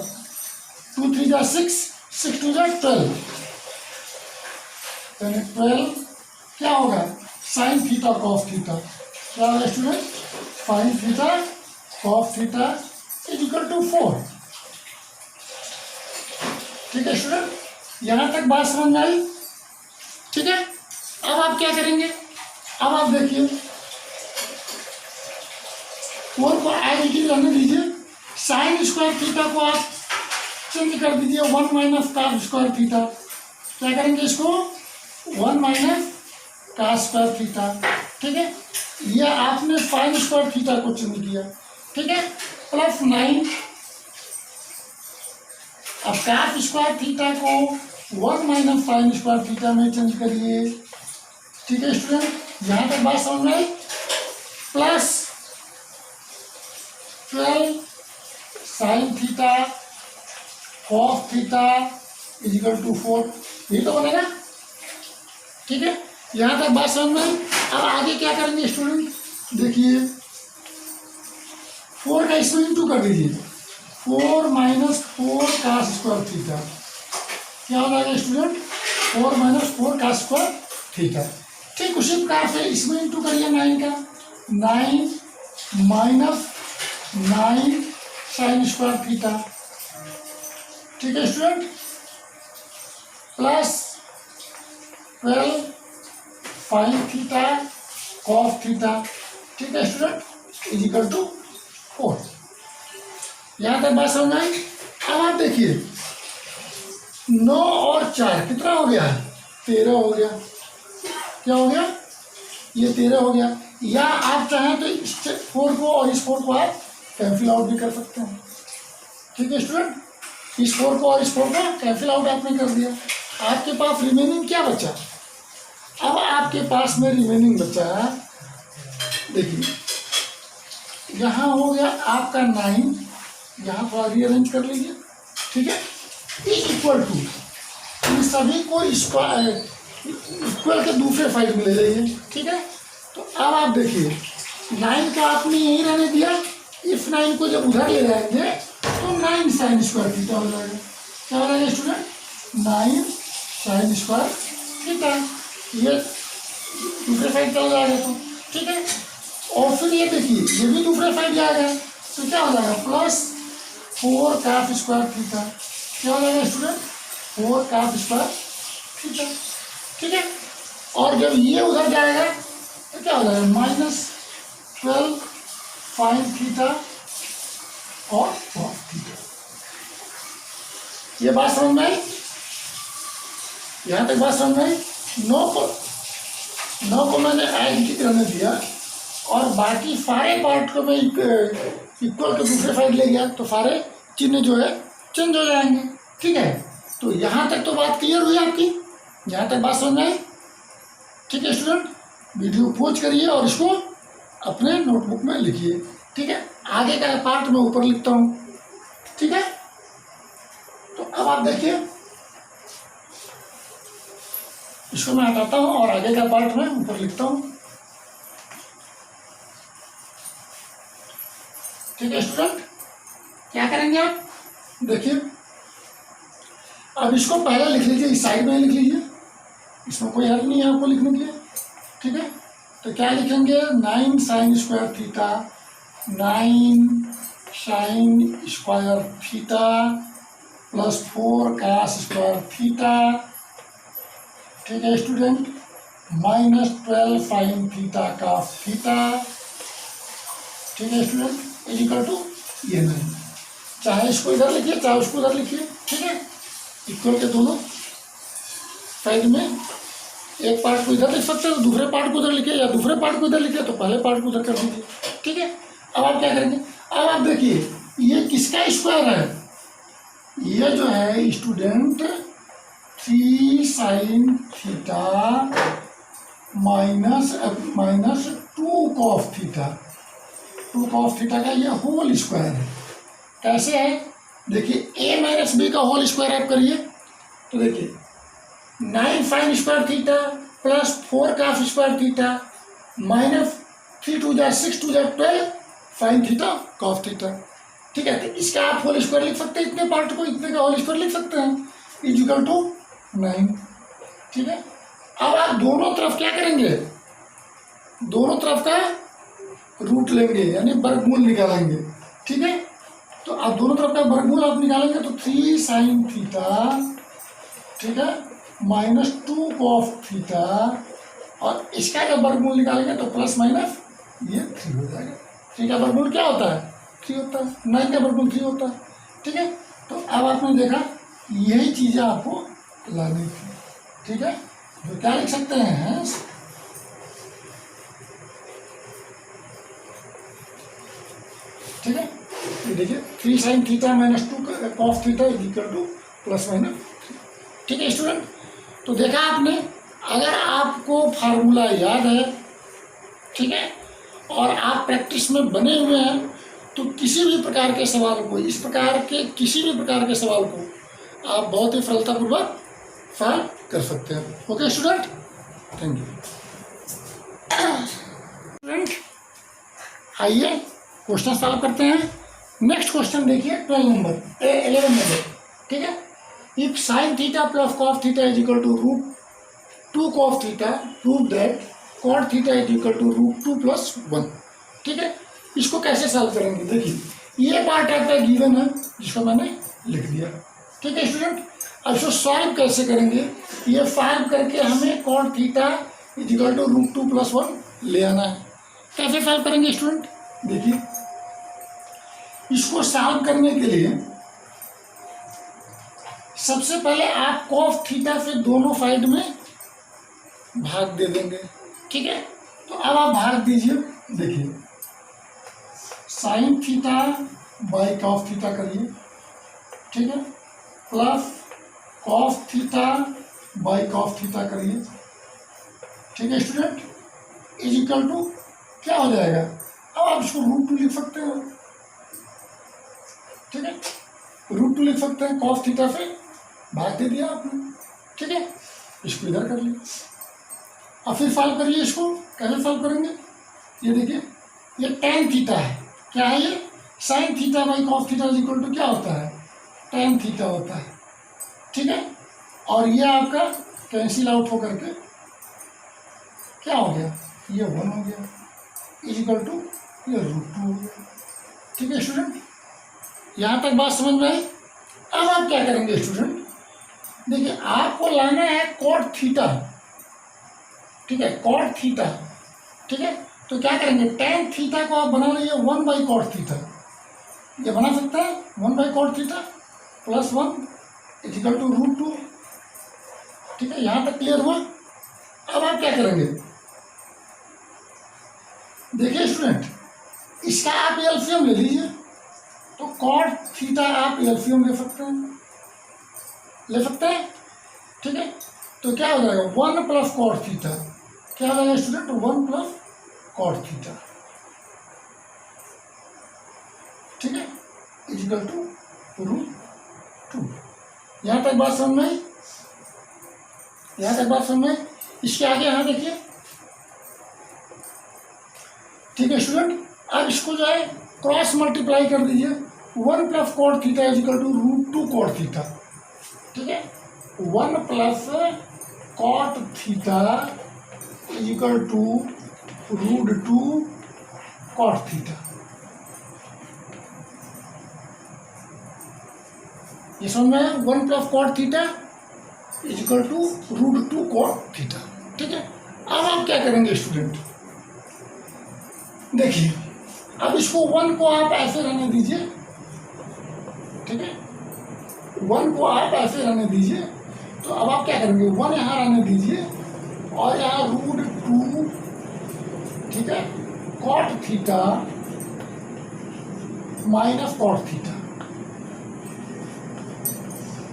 A: 2 3 जा 6, 6 2 जा 12, 12 क्या होगा साइन थीटा कॉस थीटा, क्या होगा student, sine theta cos theta is equal to 4, ठीक है स्टूडेंट। यहाँ तक बात समझ में आई, ठीक है। अब आप क्या करेंगे, अब आप देखिए 4 को आइडेंटिटी रहने दीजिए, साइन स्क्वायर थीटा को आप चेंज कर दीजिए 1 माइनस कॉस स्क्वायर थीटा, क्या करेंगे इसको 1 माइनस कॉस स्क्वायर थीटा, ठीक है। ये आपने साइन स्क्वायर थीटा को चेंज किया, ठीक है, प्लस 9, अब कॉस स्क्वायर थीटा को 1 माइनस साइन स्क्वायर थीटा में चेंज करिए, ठीक है स्टूडेंट। यहाँ तक बात समझ में, plus 12 sine theta cos theta is equal to 4, यही तो बनेगा। ठीक है, यहाँ तक बात समझ में। अब आगे क्या करेंगे स्टूडेंट, देखिए 4 का इसमें इंटू कर दीजिए, 4 माइनस 4 कास स्क्वायर थीटा, क्या हो जाएगा student, 4 minus 4 cos square theta. ठीक उसी प्रकार से इसमें इंटू करिए 9 का, 9 माइनस 9 साइन स्क्वायर थीटा। ठीक है student, plus 12 sine theta cos theta. ठीक है स्टूडेंट, इजिकल टू 4। यहाँ तक बात समझ आई। अब आप देखिए 9 और 4 कितना हो गया, 13 हो गया। क्या हो गया, ये 13 हो गया। या आप चाहें तो इस 4 को और इस 4 को आप कैंसिल आउट भी कर सकते हैं। ठीक है स्टूडेंट, इस 4 को और इस 4 को कैंसिल आउट आपने कर दिया। आपके पास रिमेनिंग क्या बचा, अब आपके पास में रिमेनिंग बचा, देखिए यहाँ हो गया आपका 9, यहाँ थोड़ा रीअरेंज कर लीजिए। ठीक है, इक्वल टू इन सभी को इक्वल के दूसरे साइड में ले जाइए। ठीक है, तो अब आप देखिए 9 का आपने यहीं रहने दिया, इस 9 को जब उधर ले जाएंगे तो 9 साइन स्क्वायर थीटा हो जाएगा। क्या हो जाएगा स्टूडेंट, 9 साइन स्क्वायर थीटा, ये दूसरे साइड चला जाएगा। तो ठीक है, और फिर ये देखिए ये भी दूसरे साइड जाएगा, तो क्या हो जाएगा, प्लस 4 कास स्क्वायर थीटा। क्या हो जाएगा स्टूडेंट, 4 कास स्क्वायर थीटा। ठीक है, और जब ये उधर जाएगा तो क्या हो जाएगा, माइनस 12 साइन थीटा और कॉस थीटा। ये बात समझ में आई, यहाँ तक बात समझ में आई। 9 को मैंने ऐड की तरह दिया और बाकी सारे पार्ट को मैं इक्वल के दूसरे साइड ले गया, तो सारे चिन्ह जो है चेंज हो जाएंगे। ठीक है, तो यहाँ तक तो बात क्लियर हुई आपकी, यहाँ तक बात समझ में आई। ठीक है स्टूडेंट, वीडियो पॉज करिए और इसको अपने नोटबुक में लिखिए। ठीक है, आगे का पार्ट मैं ऊपर लिखता हूँ। ठीक है, तो अब आप देखिए इसको मैं हटाता हूँ और आगे का पार्ट मैं ऊपर लिखता हूँ। ठीक है स्टूडेंट, क्या करेंगे आप, देखिए अब इसको पहले लिख लीजिए, इस साइड में लिख लीजिए, इसमें कोई हर्ज नहीं है आपको लिखने के लिए। ठीक है, तो क्या लिखेंगे, 9 sine square theta, 9 sine square theta plus 4 cos square theta. ठीक है student, minus 12 sine theta cos theta. ठीक है स्टूडेंट, इक्वल टू ये 9, चाहे इसको इधर लिखिए चाहे उसको इधर लिखिए। ठीक है, इक्वल के दोनों साइड में एक पार्ट को इधर लिख सकते हैं तो दूसरे पार्ट को उधर लिखिए, या दूसरे पार्ट को इधर लिखिए तो पहले पार्ट को उधर कर दीजिए। ठीक है, अब आप क्या करेंगे, अब आप देखिए ये किसका स्क्वायर है, ये जो है student 3 sine theta minus 2 cos theta, 2 cos theta का ये होल स्क्वायर है। कैसे है, देखिए a माइनस बी का होल स्क्वायर आप करिए तो देखिए 9 sine square theta plus 4 cos square theta minus 3 2 जा 6 2 जा 12 साइन थीटा कॉस थीटा। ठीक है, तो इसका आप होल स्क्वायर लिख सकते हैं, इतने पार्ट को इतने का होल स्क्वायर लिख सकते हैं, इक्वल टू 9। ठीक है, अब आप दोनों तरफ क्या करेंगे, दोनों तरफ का रूट लेंगे यानी वर्गमूल निकालेंगे। ठीक है, तो आप दोनों तरफ का वर्गमूल आप निकालेंगे तो 3 साइन थीटा, ठीक है, माइनस 2 कॉस थीटा, और इसका जब वर्गमूल निकालेंगे तो प्लस माइनस ये 3 हो जाएगा। 3 का वर्गमूल क्या होता है, 3 होता है, 9 का वर्गमूल 3 होता है। ठीक है, तो अब आपने देखा यही चीज़ें आपको लानी थी। ठीक है, तो क्या लिख सकते हैं, ठीक है, ये देखिए 3 sine theta minus 2 cos theta equal two plus minus 3। ठीक है स्टूडेंट, तो देखा आपने, अगर आपको फार्मूला याद है, ठीक है, और आप प्रैक्टिस में बने हुए हैं तो किसी भी प्रकार के सवाल को, इस प्रकार के किसी भी प्रकार के सवाल को आप बहुत ही सरलतापूर्वक सॉल्व कर सकते हैं। Okay student, thank you. Student आइए क्वेश्चन सॉल्व करते हैं। नेक्स्ट क्वेश्चन देखिए 11 नंबर, ठीक है। If sine theta plus cos theta is equal to √2 cos theta, prove that cot theta is equal to √2 + 1, ठीक है। इसको कैसे सॉल्व करेंगे, देखिए ये पार्ट आपका गिवन है जिसको मैंने लिख दिया, ठीक है स्टूडेंट। अब इसको सॉल्व कैसे करेंगे, ये सॉल्व करके हमें cot theta is equal to √2 + 1 ले आना है। कैसे सॉल्व करेंगे स्टूडेंट, देखिए इसको सॉल्व करने के लिए सबसे पहले आप कॉस थीटा से दोनों साइड में भाग दे देंगे, ठीक है। तो अब आप भाग दीजिए, देखिए sign theta by cos theta करिए, ठीक है, plus cos theta by cos theta करिए, ठीक है स्टूडेंट, इज इक्वल टू क्या हो जाएगा। अब आप इसको √2 लिख सकते हो, ठीक है, √2 लिख सकते हैं, कॉस थीटा से भाग दे दिया आपने, ठीक है। इसको इधर कर लिया, अब फिर सॉल्व करिए इसको। कैसे सॉल्व करेंगे, ये देखिए ये tan थीटा है, क्या है ये, sine theta by cos theta is equal to क्या होता है, tan थीटा होता है, ठीक है। और ये आपका कैंसिल आउट होकर के क्या हो गया, ये 1 हो गया, इज इक्वल टू ये √2 हो गया, ठीक है स्टूडेंट। यहाँ तक बात समझ में आई। अब आप क्या करेंगे स्टूडेंट, देखिए आपको लाना है कॉट थीटा, ठीक है, कॉट थीटा, ठीक है। तो क्या करेंगे, tan थीटा को आप बना लीजिए 1/cot थीटा, ये बना सकते हैं 1/cot theta + 1 is equal to √2, ठीक है। यहाँ तक क्लियर हुआ। अब आप क्या करेंगे, देखिए स्टूडेंट इसका आप एलसीएम ले लीजिए, तो कॉट थीटा आप एलसीएम ले सकते हैं, ठीक है। तो क्या हो जाएगा 1 + cot थीटा, क्या हो जाएगा स्टूडेंट 1 + cot थीटा, ठीक है, इज इक्वल टू √2। यहाँ तक बात समझ में आई, यहाँ तक बात समझ में। इसके आगे यहाँ देखिए, ठीक है स्टूडेंट। अब इसको जो है क्रॉस मल्टीप्लाई कर दीजिए, 1 + cot theta is equal to √2 cot theta, ठीक है, 1 + cot theta is equal to √2 cot theta. ये समझ में, 1 + cot theta is equal to √2 cot theta, ठीक है। अब आप क्या करेंगे स्टूडेंट, देखिए अब इसको 1 को आप ऐसे रहने दीजिए, ठीक है, 1 को आप ऐसे रहने दीजिए। तो अब आप क्या करेंगे, 1 यहाँ रहने दीजिए और यहाँ √2, ठीक है, cot थीटा - cot थीटा,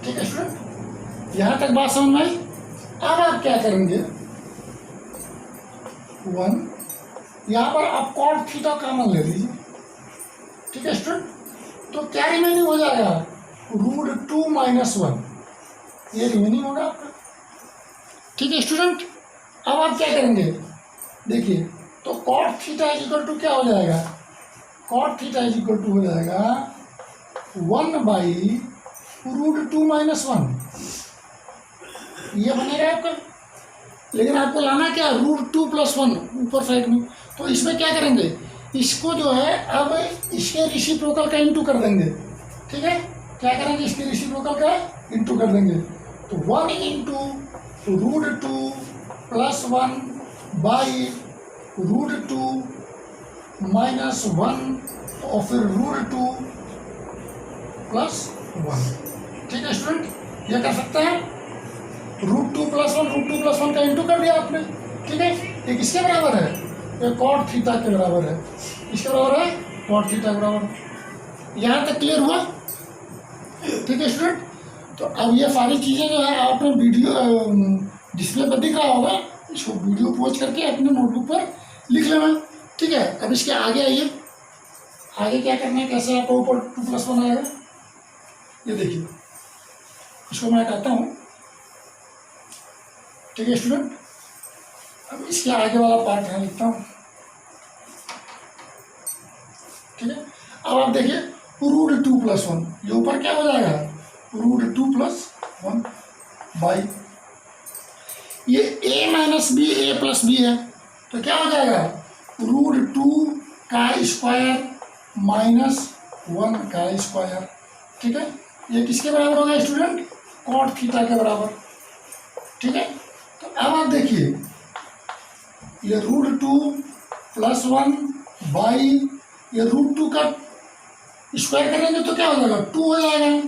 A: ठीक है स्टूडेंट। यहाँ तक बात समझ में आई। अब आप क्या करेंगे, 1 यहाँ पर आप cot थीटा कॉमन ले लीजिए, ठीक है स्टूडेंट। तो क्या रिमेनिंग हो जाएगा, √2 - 1, ये रिमेनिंग होगा आपका, ठीक है स्टूडेंट। अब आप क्या करेंगे, देखिए तो cot theta is equal to क्या हो जाएगा, cot theta is equal to हो जाएगा 1/√2 - 1, ये बनेगा आपका। लेकिन आपको लाना क्या, √2 + 1 ऊपर साइड में। तो इसमें क्या करेंगे, इसको जो है अब इसके रेसिप्रोकल का इंटू कर देंगे, ठीक है। क्या करेंगे, इसके रेसिप्रोकल का इंटू कर देंगे। तो 1 × √2 + 1/√2 - 1 और फिर √2 + 1, ठीक है स्टूडेंट। ये कर सकते हैं, √2 + 1 का इंटू कर दिया आपने, ठीक है। ये किसके बराबर है, ये cot थीटा के बराबर है, किसके बराबर है, cot थीटा के बराबर। यहाँ तक क्लियर हुआ, ठीक है स्टूडेंट। तो अब ये सारी चीज़ें जो है आपने वीडियो डिस्प्ले पर दिख रहा होगा, इसको वीडियो पॉज करके अपने नोटबुक पर लिख लेना, ठीक है। अब इसके आगे आइए, आगे क्या करना है, कैसे आपको ऊपर 2+1 आएगा, ये देखिए, इसको मैं कहता हूँ, ठीक है स्टूडेंट। अब इसके आगे वाला पार्ट यहाँ लिखता हूँ, ठीक है। अब आप देखिए √2+1, ये ऊपर क्या हो जाएगा, √2+1 बाई, ये a minus b a plus b है, तो क्या हो जाएगा, √2 का स्क्वायर माइनस 1 का स्क्वायर, ठीक है। ये किसके बराबर होगा स्टूडेंट, cot थीटा के बराबर, ठीक है। तो अब आप देखिए, ये √2+1 बाई, ये √2 का स्क्वायर करेंगे तो क्या हो जाएगा, 2 हो जाएगा,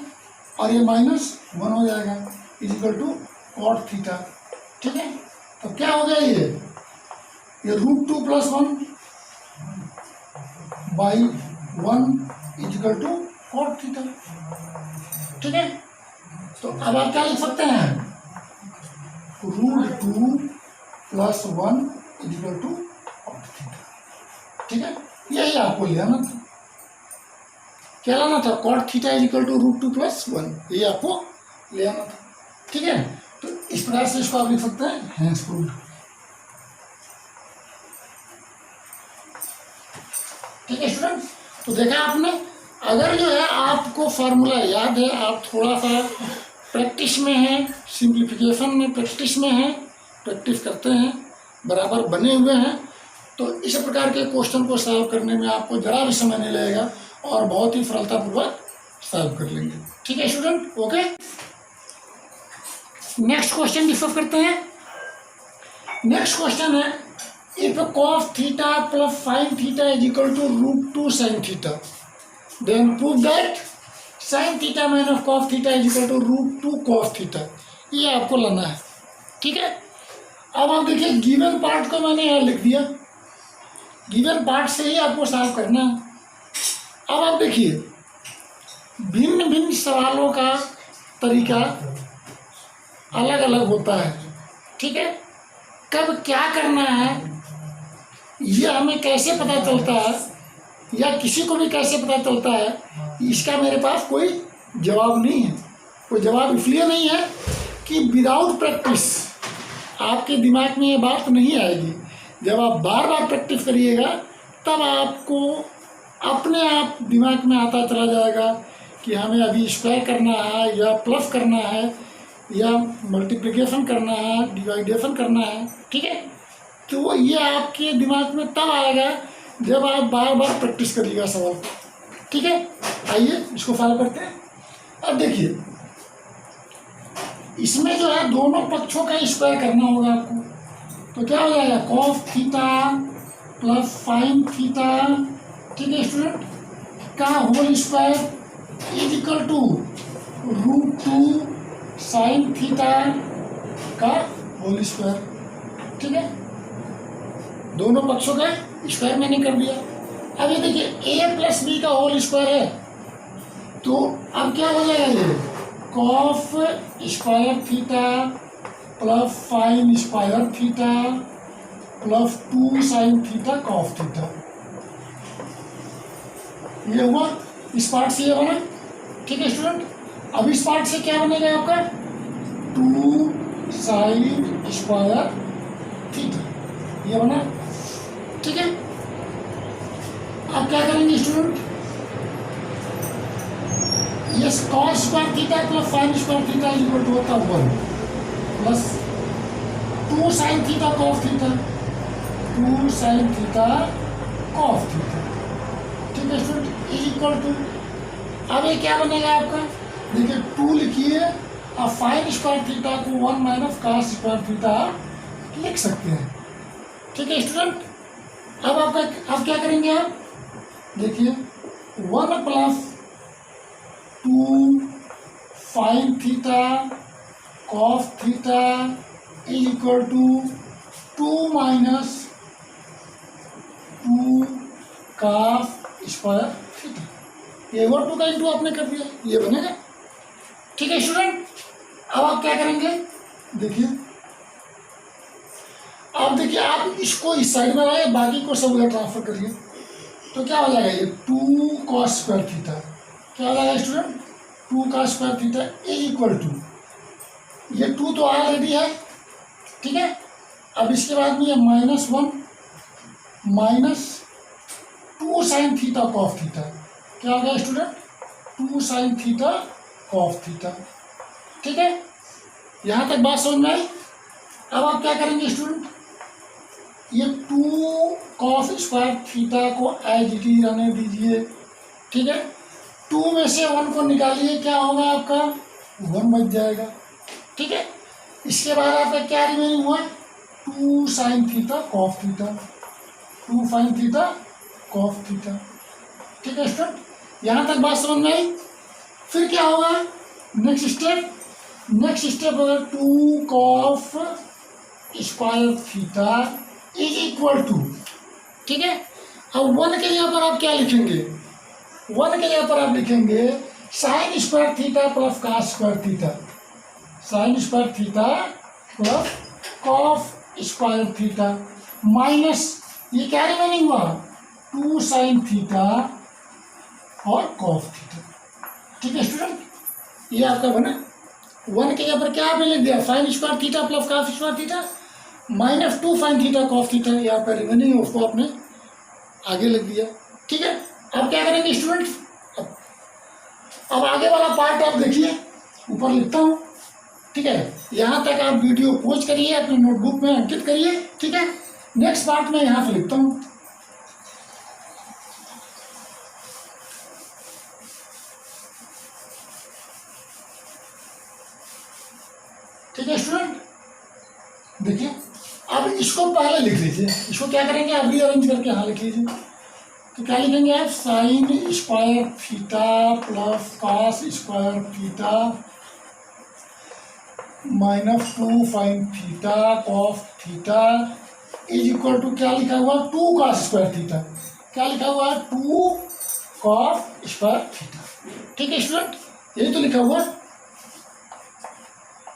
A: और ये -1 हो जाएगा, इजिकल टू cot थीटा, ठीक है। तो क्या हो गया, ये √2+1 by 1 is equal to cot theta, ठीक है। तो अब आप क्या लिख सकते हैं, √2+1 इजिकल टू cot थीटा, ठीक है। यही आपको लेना था, क्या लाना था, cot थीटा इजिकल टू √2+1, ये आपको ले आना था, ठीक है। तो इस प्रकार से इसको आप लिख सकते हैं, हैंस प्रूव्ड, ठीक है स्टूडेंट। तो देखा आपने, अगर जो है आपको फार्मूला याद है, आप थोड़ा सा प्रैक्टिस में है, सिंप्लीफिकेशन में प्रैक्टिस में है, प्रैक्टिस करते हैं, बराबर बने हुए हैं, तो इस प्रकार के क्वेश्चन को सॉल्व करने में आपको जरा भी समय नहीं लगेगा और बहुत ही सरलतापूर्वक सॉल्व कर लेंगे, ठीक है student. Okay, next question discuss करते हैं। नेक्स्ट क्वेश्चन है, if cos theta plus sin theta is equal to √2 sin theta, then prove that sin theta minus cos theta is equal to √2 cos theta. ये आपको लाना है, ठीक है। अब आप देखिए, गिवन पार्ट को मैंने यहाँ लिख दिया, गिवन पार्ट से ही आपको सॉल्व करना है। अब आप देखिए, भिन्न भिन्न सवालों का तरीका अलग अलग होता है, ठीक है। कब क्या करना है ये हमें कैसे पता चलता है, या किसी को भी कैसे पता चलता है, इसका मेरे पास कोई जवाब नहीं है। कोई जवाब इसलिए नहीं है कि विदाउट प्रैक्टिस आपके दिमाग में ये बात नहीं आएगी। जब आप बार बार प्रैक्टिस करिएगा तब आपको अपने आप दिमाग में आता चला जाएगा कि हमें अभी स्क्वायर करना है, या प्लस करना है, या मल्टीप्लिकेशन करना है, डिवाइडेशन करना है, ठीक है। तो ये आपके दिमाग में तब आएगा जब आप बार बार प्रैक्टिस करिएगा सवाल को, ठीक है। आइए इसको सॉल्व करते हैं। अब देखिए, इसमें जो है दोनों पक्षों का स्क्वायर करना होगा आपको, तो क्या हो जाएगा, cos theta plus sin theta, ठीक है स्टूडेंट, का whole square is equal to √2 sin theta का होल स्क्वायर, ठीक है। दोनों पक्षों का स्क्वायर मैंने कर दिया। अब ये देखिए, a प्लस बी का होल स्क्वायर है, तो अब क्या हो जाएगा, ये cos square theta plus sin square theta plus 2 sin theta cos theta, ये हुआ। इस पार्ट से ये बना, ठीक है स्टूडेंट। अब इस पार्ट से क्या बनेगा आपका, 2 sin स्क्वायर थीटा, ये बना, ठीक है। अब क्या करेंगे स्टूडेंट, ये cos square theta plus sin square theta equal to होता है 1 plus 2 sin theta cos theta, 2 sin theta cos theta, ठीक है स्टूडेंट, इज इक्वल टू, अब ये क्या बनेगा आपका, देखिए 2 लिखिए, और sin स्क्वायर थीटा को 1 माइनस cos स्क्वायर थीटा लिख सकते हैं, ठीक है स्टूडेंट। अब आपका, अब क्या करेंगे आप, देखिए 1 plus 2 sin theta cos theta is equal to 2 minus 2 cos square theta, ये 1 2 का इंटू आपने कर दिया, ये बनेगा, ठीक है स्टूडेंट। अब आप क्या करेंगे, देखिए, अब देखिए, आप इसको इस साइड में लाए, बाकी को सब उधर ट्रांसफर करिए, तो क्या हो जाएगा ये 2 cos स्क्वायर थीटा, क्या हो जाएगा student 2 cos square theta is equal to, ये 2 तो ऑलरेडी है, ठीक है। अब इसके बाद में ये -1 माइनस 2 sin थीटा कॉफ थीटा, क्या हो गया स्टूडेंट 2 sin थीटा कॉफ थीटा, ठीक है। यहाँ तक बात समझ में आई। अब आप क्या करेंगे स्टूडेंट, ये 2 cos स्क्वायर थीटा को एज इट इज रहने दीजिए, ठीक है। 2 में से 1 को निकालिए, क्या होगा आपका 1 बच जाएगा, ठीक है। इसके बाद आपका क्या रिमेनिंग हुआ 2 sin थीटा कॉफ थीटा, 2 sin थीटा कॉफ थीटा, ठीक है स्टूडेंट। यहाँ तक बात समझ में आई। फिर क्या होगा नेक्स्ट स्टेप होगा 2 cos square theta is equal to, ठीक है। अब 1 के यहाँ पर आप क्या लिखेंगे, 1 के यहाँ पर आप लिखेंगे sin square theta plus cos square theta, sin square theta plus cos square theta minus ये क्या रिमेनिंग हुआ 2 sin थीटा और cos थीटा, ठीक है स्टूडेंट। ये आपका बना 1 के यहाँ पर क्या आपने लिख दिया sin square theta plus cos square theta minus 2 sin theta cos theta, यहाँ पर रिमेनिंग उसको आपने आगे लिख दिया, ठीक है। अब क्या करेंगे स्टूडेंट, अब आगे वाला पार्ट आप देखिए, ऊपर लिखता हूँ, ठीक है। यहाँ तक आप वीडियो पॉज करिए, अपने नोटबुक में अंकित करिए, ठीक है। नेक्स्ट पार्ट में यहाँ से लिखता हूँ, ठीक है स्टूडेंट। देखिए अब इसको पहले लिख लीजिए, इसको क्या करेंगे आप रीअरेंज करके यहाँ लिख लीजिए। तो क्या लिखेंगे आप sin square theta plus cos square theta minus 2 sin theta cos theta is equal to क्या लिखा हुआ 2 cos स्क्वायर थीटा, क्या लिखा हुआ 2 cos स्क्वायर थीटा, ठीक है स्टूडेंट, यही तो लिखा हुआ।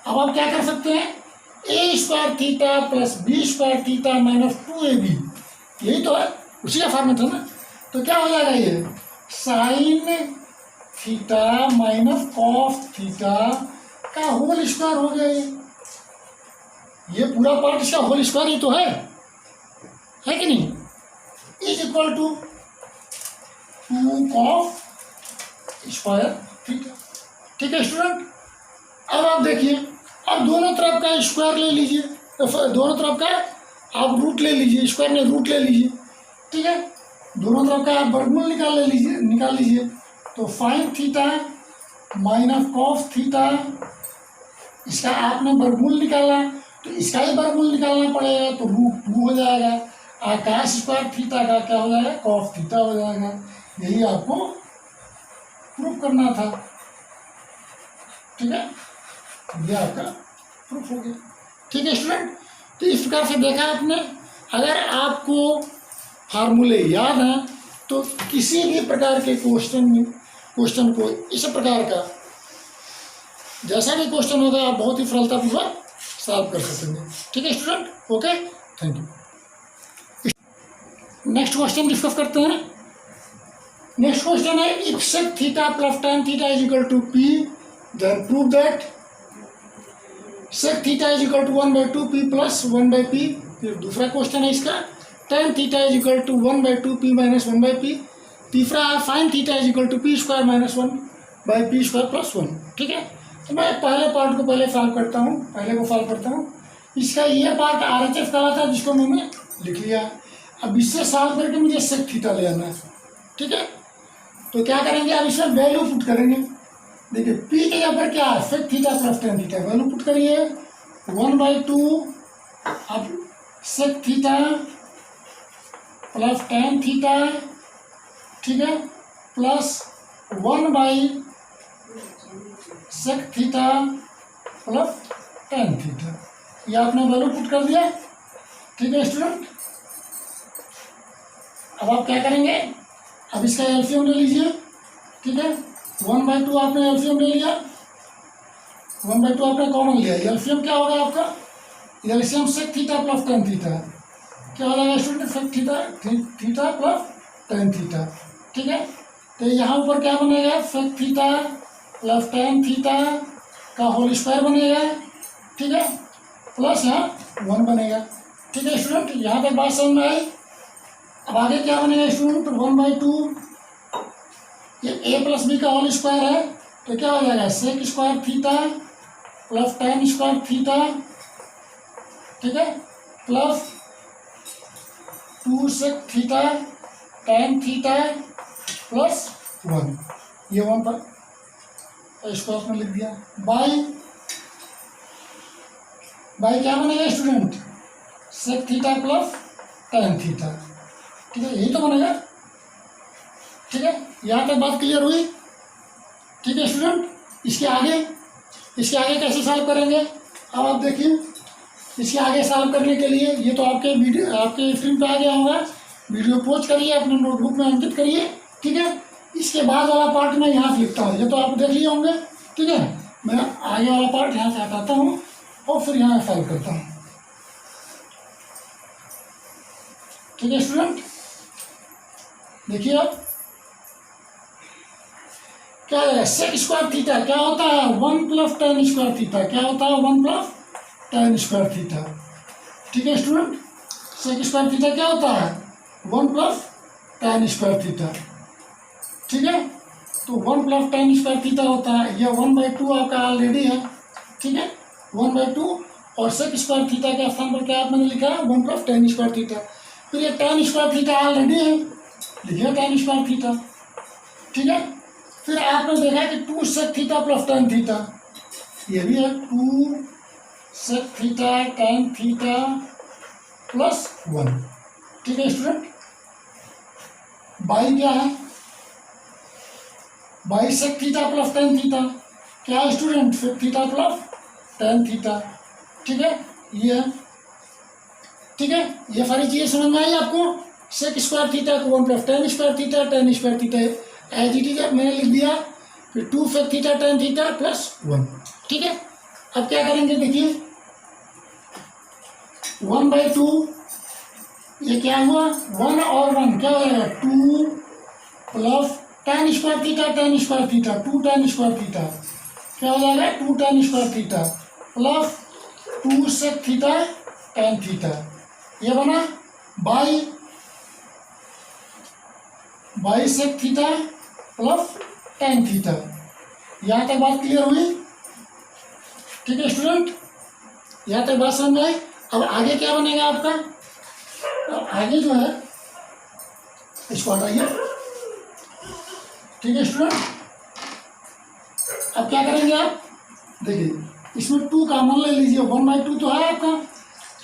A: अब आप क्या कर सकते हैं a square theta plus b square theta minus 2ab, यही तो है, उसी का फॉर्मेट है ना। तो क्या हो जाएगा ये sin theta minus cos theta का होल स्क्वायर हो गया, ये पूरा पार्ट इसका होल स्क्वायर ही तो है कि नहीं, is equal to 2 cos square theta, ठीक है स्टूडेंट। अब आप देखिए, अब दोनों तरफ का स्क्वायर ले लीजिए, दोनों तरफ का आप रूट ले लीजिए, स्क्वायर में रूट ले लीजिए, ठीक है। दोनों तरफ का आप वर्गमूल निकाल लीजिए। तो sin theta minus cos theta, इसका आपने वर्गमूल निकाला तो इसका ही वर्गमूल निकालना पड़ेगा, तो √2 हो जाएगा। cos स्क्वायर थीटा का क्या हो जाएगा cos थीटा हो जाएगा। यही आपको प्रूफ करना था, ठीक है, ये आपका प्रूफ हो गया, ठीक है स्टूडेंट। तो इस प्रकार से देखा आपने, अगर आपको फार्मूले याद हैं तो किसी भी प्रकार के क्वेश्चन को इस प्रकार का जैसा भी क्वेश्चन होगा आप बहुत ही सरलतापूर्वक सॉल्व कर सकेंगे, ठीक है student. Okay, thank you. Next question discuss करते हैं। नेक्स्ट क्वेश्चन है if sec theta plus tan theta is equal to p then prove that sec theta is equal to 1/2 p plus 1/p। फिर दूसरा question है इसका tan theta is equal to 1/2 p minus 1/p। तीसरा है sin theta is equal to p square minus 1/p square plus 1, ठीक है। तो मैं पहले पार्ट को पहले सॉल्व करता हूँ, इसका ये पार्ट RHS का था जिसको मैंने लिख लिया। अब इससे सॉल्व करके मुझे sec थीटा ले आना है, ठीक है। तो क्या करेंगे, अब इसमें वैल्यू पुट करेंगे। देखिए p के यहाँ पर क्या है sec theta plus tan theta, value put करिए 1/2 अब sec theta plus tan theta, ठीक है, plus 1/sec theta plus tan theta, ये आपने वैल्यू पुट कर दिया, ठीक है स्टूडेंट। अब आप क्या करेंगे, अब इसका एलसीएम ले लीजिए, ठीक है। 1/2 आपने एलसीएम ले लिया, 1/2 आपने कॉमन लिया, एलसीएम क्या होगा आपका, LCM sec theta plus tan theta, क्या हो जाएगा student sec theta plus tan theta. ठीक है, तो यहाँ ऊपर क्या बनेगा, sec theta plus tan theta का होल स्क्वायर बनेगा। ठीक है, प्लस यहाँ 1 बनेगा। ठीक है स्टूडेंट, यहाँ तक बात समझ में आई। अब आगे क्या बनेगा स्टूडेंट, 1/2, ये a प्लस बी का होल स्क्वायर है, तो क्या हो जाएगा, sec square theta plus tan square theta. ठीक है, plus 2 sec theta tan theta plus 1, ये 1 पर स्क्वायर में लिख दिया। बाई क्या बनेगा student, sec theta plus tan theta. ठीक है, यही तो बनेगा। ठीक है, यहाँ तक बात क्लियर हुई। ठीक है स्टूडेंट, इसके आगे कैसे सॉल्व करेंगे, अब आप देखिए। इसके आगे सॉल्व करने के लिए ये तो आपके स्क्रीन पे आ गया होगा, वीडियो पॉज करिए, अपने नोटबुक में अंकित करिए। ठीक है, इसके बाद वाला पार्ट मैं यहाँ से लिखता हूँ, ये तो आप देख लिए होंगे। ठीक है, मैं आगे वाला पार्ट यहाँ से हटाता हूँ और फिर यहाँ सॉल्व करता हूँ। ठीक है स्टूडेंट, देखिए अब क्या है, सेक स्क्वायर थीटा क्या होता है, 1 प्लस टेन स्क्वायर थीटा। क्या होता है, 1 प्लस टेन स्क्वायर थीटा। ठीक है स्टूडेंट, सेक स्क्वायर थीटा क्या होता है, 1 प्लस टेन स्क्वायर थीटा। ठीक है, तो 1 प्लस टेन स्क्वायर थीटा होता है, यह 1/2 आपका ऑलरेडी है। ठीक है, 1/2 और सेक स्क्वायर थीटा के स्थान पर क्या मैंने लिखा है, 1 प्लस टेन स्क्वायर थीटा। फिर ये टेन स्क्वायर थीटा ऑलरेडी है, लिखिए टेन स्क्वायर थीटा। ठीक है, फिर आपने देखा कि 2 sec theta plus tan theta, ये भी है 2 sec theta tan theta plus 1। ठीक है स्टूडेंट, बाई क्या है, by sec theta plus tan theta. क्या है student, sec theta plus tan theta. ठीक है, ये है। ठीक है, ये सारी चीजें समझ में आई आपको। सेक स्क्वायर थीटा को 1 plus tan square theta, tan square theta as it is मैंने लिख दिया। फिर 2 sec theta tan theta plus 1। ठीक है, अब क्या करेंगे देखिए, 1/2, ये क्या हुआ, 1 और 1 क्या हो जाएगा, 2 plus tan square theta 2 tan square theta क्या हो जाएगा, 2 tan square theta plus 2 sec theta tan theta. ये बना by sec theta plus tan theta. यहाँ तक बात क्लियर हुई। ठीक है स्टूडेंट, यहाँ तक बात समझ में आई। अब आगे क्या बनेगा आपका, अब आगे जो है इसको हटाइए। ठीक है स्टूडेंट, अब क्या करेंगे आप, देखिए इसमें 2 कॉमन ले लीजिए, 1/2 तो है आपका,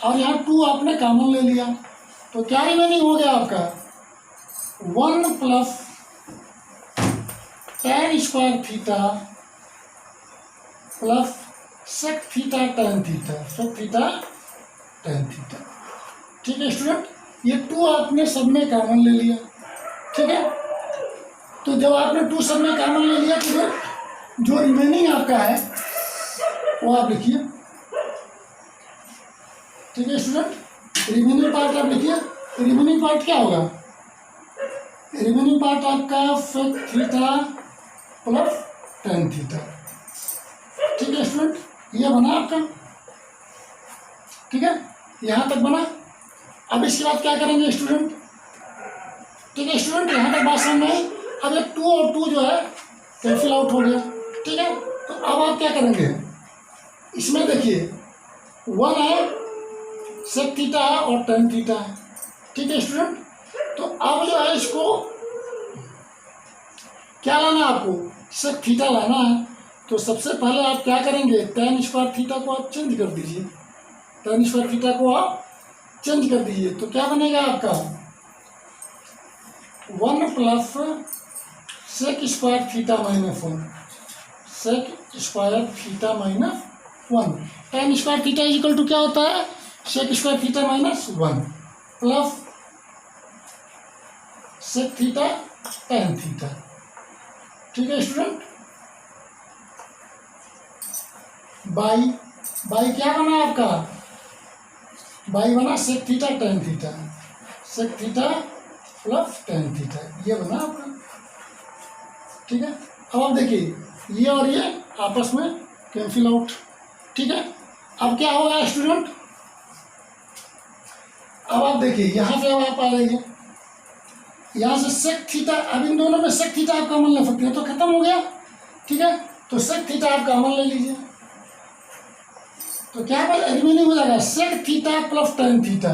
A: और यहाँ 2 आपने कॉमन ले लिया, तो क्या रिमेनिंग हो गया आपका, 1 plus tan square theta plus sec theta tan theta, sec theta tan theta. ठीक है स्टूडेंट, ये 2 आपने सब में कॉमन ले लिया। ठीक है, तो जब आपने 2 सब में कॉमन ले लिया तो जो रिमेनिंग आपका है वो आप लिखिए। ठीक है स्टूडेंट, रिमेनिंग पार्ट आप लिखिए। रिमेनिंग पार्ट क्या होगा, रिमेनिंग पार्ट आपका sec theta plus tan theta. ठीक है स्टूडेंट, ये बना आपका। ठीक है, यहाँ तक बना। अब इसके बाद क्या करेंगे स्टूडेंट, ठीक है स्टूडेंट, यहाँ तक बात समझ में आई। अब एक 2 और 2 जो है कैंसिल आउट हो गया। ठीक है, तो अब आप क्या करेंगे, इसमें देखिए 1 है, सेक थीटा है और टेन थीटा है। ठीक है स्टूडेंट, तो अब जो है इसको क्या लाना है आपको, सेक थीटा लाना है। तो सबसे पहले आप क्या करेंगे, टेन स्क्वायर थीटा को आप चेंज कर दीजिए, टेन स्क्वायर थीटा को आप चेंज कर दीजिए, तो क्या बनेगा आपका 1 plus sec square theta minus 1, sec square theta minus 1। Tan square theta equal to क्या होता है, sec square theta minus 1 plus sec theta tan theta. ठीक है स्टूडेंट, बाई क्या बना आपका, बाई बना sec theta tan theta, sec theta plus tan theta, ये बना आपका। ठीक है, अब आप देखिए ये और ये आपस में कैंसिल आउट। ठीक है, अब क्या होगा स्टूडेंट, अब आप देखिए यहाँ से अब आप आ जाइए, यहाँ से सेक थीटा, अब इन दोनों में सेक थीटा आप कॉमन ले सकते हैं, तो खत्म हो गया। ठीक है, तो सेक थीटा आप कॉमन ले लीजिए, तो क्या रिमेनिंग हो जाएगा sec theta plus tan theta.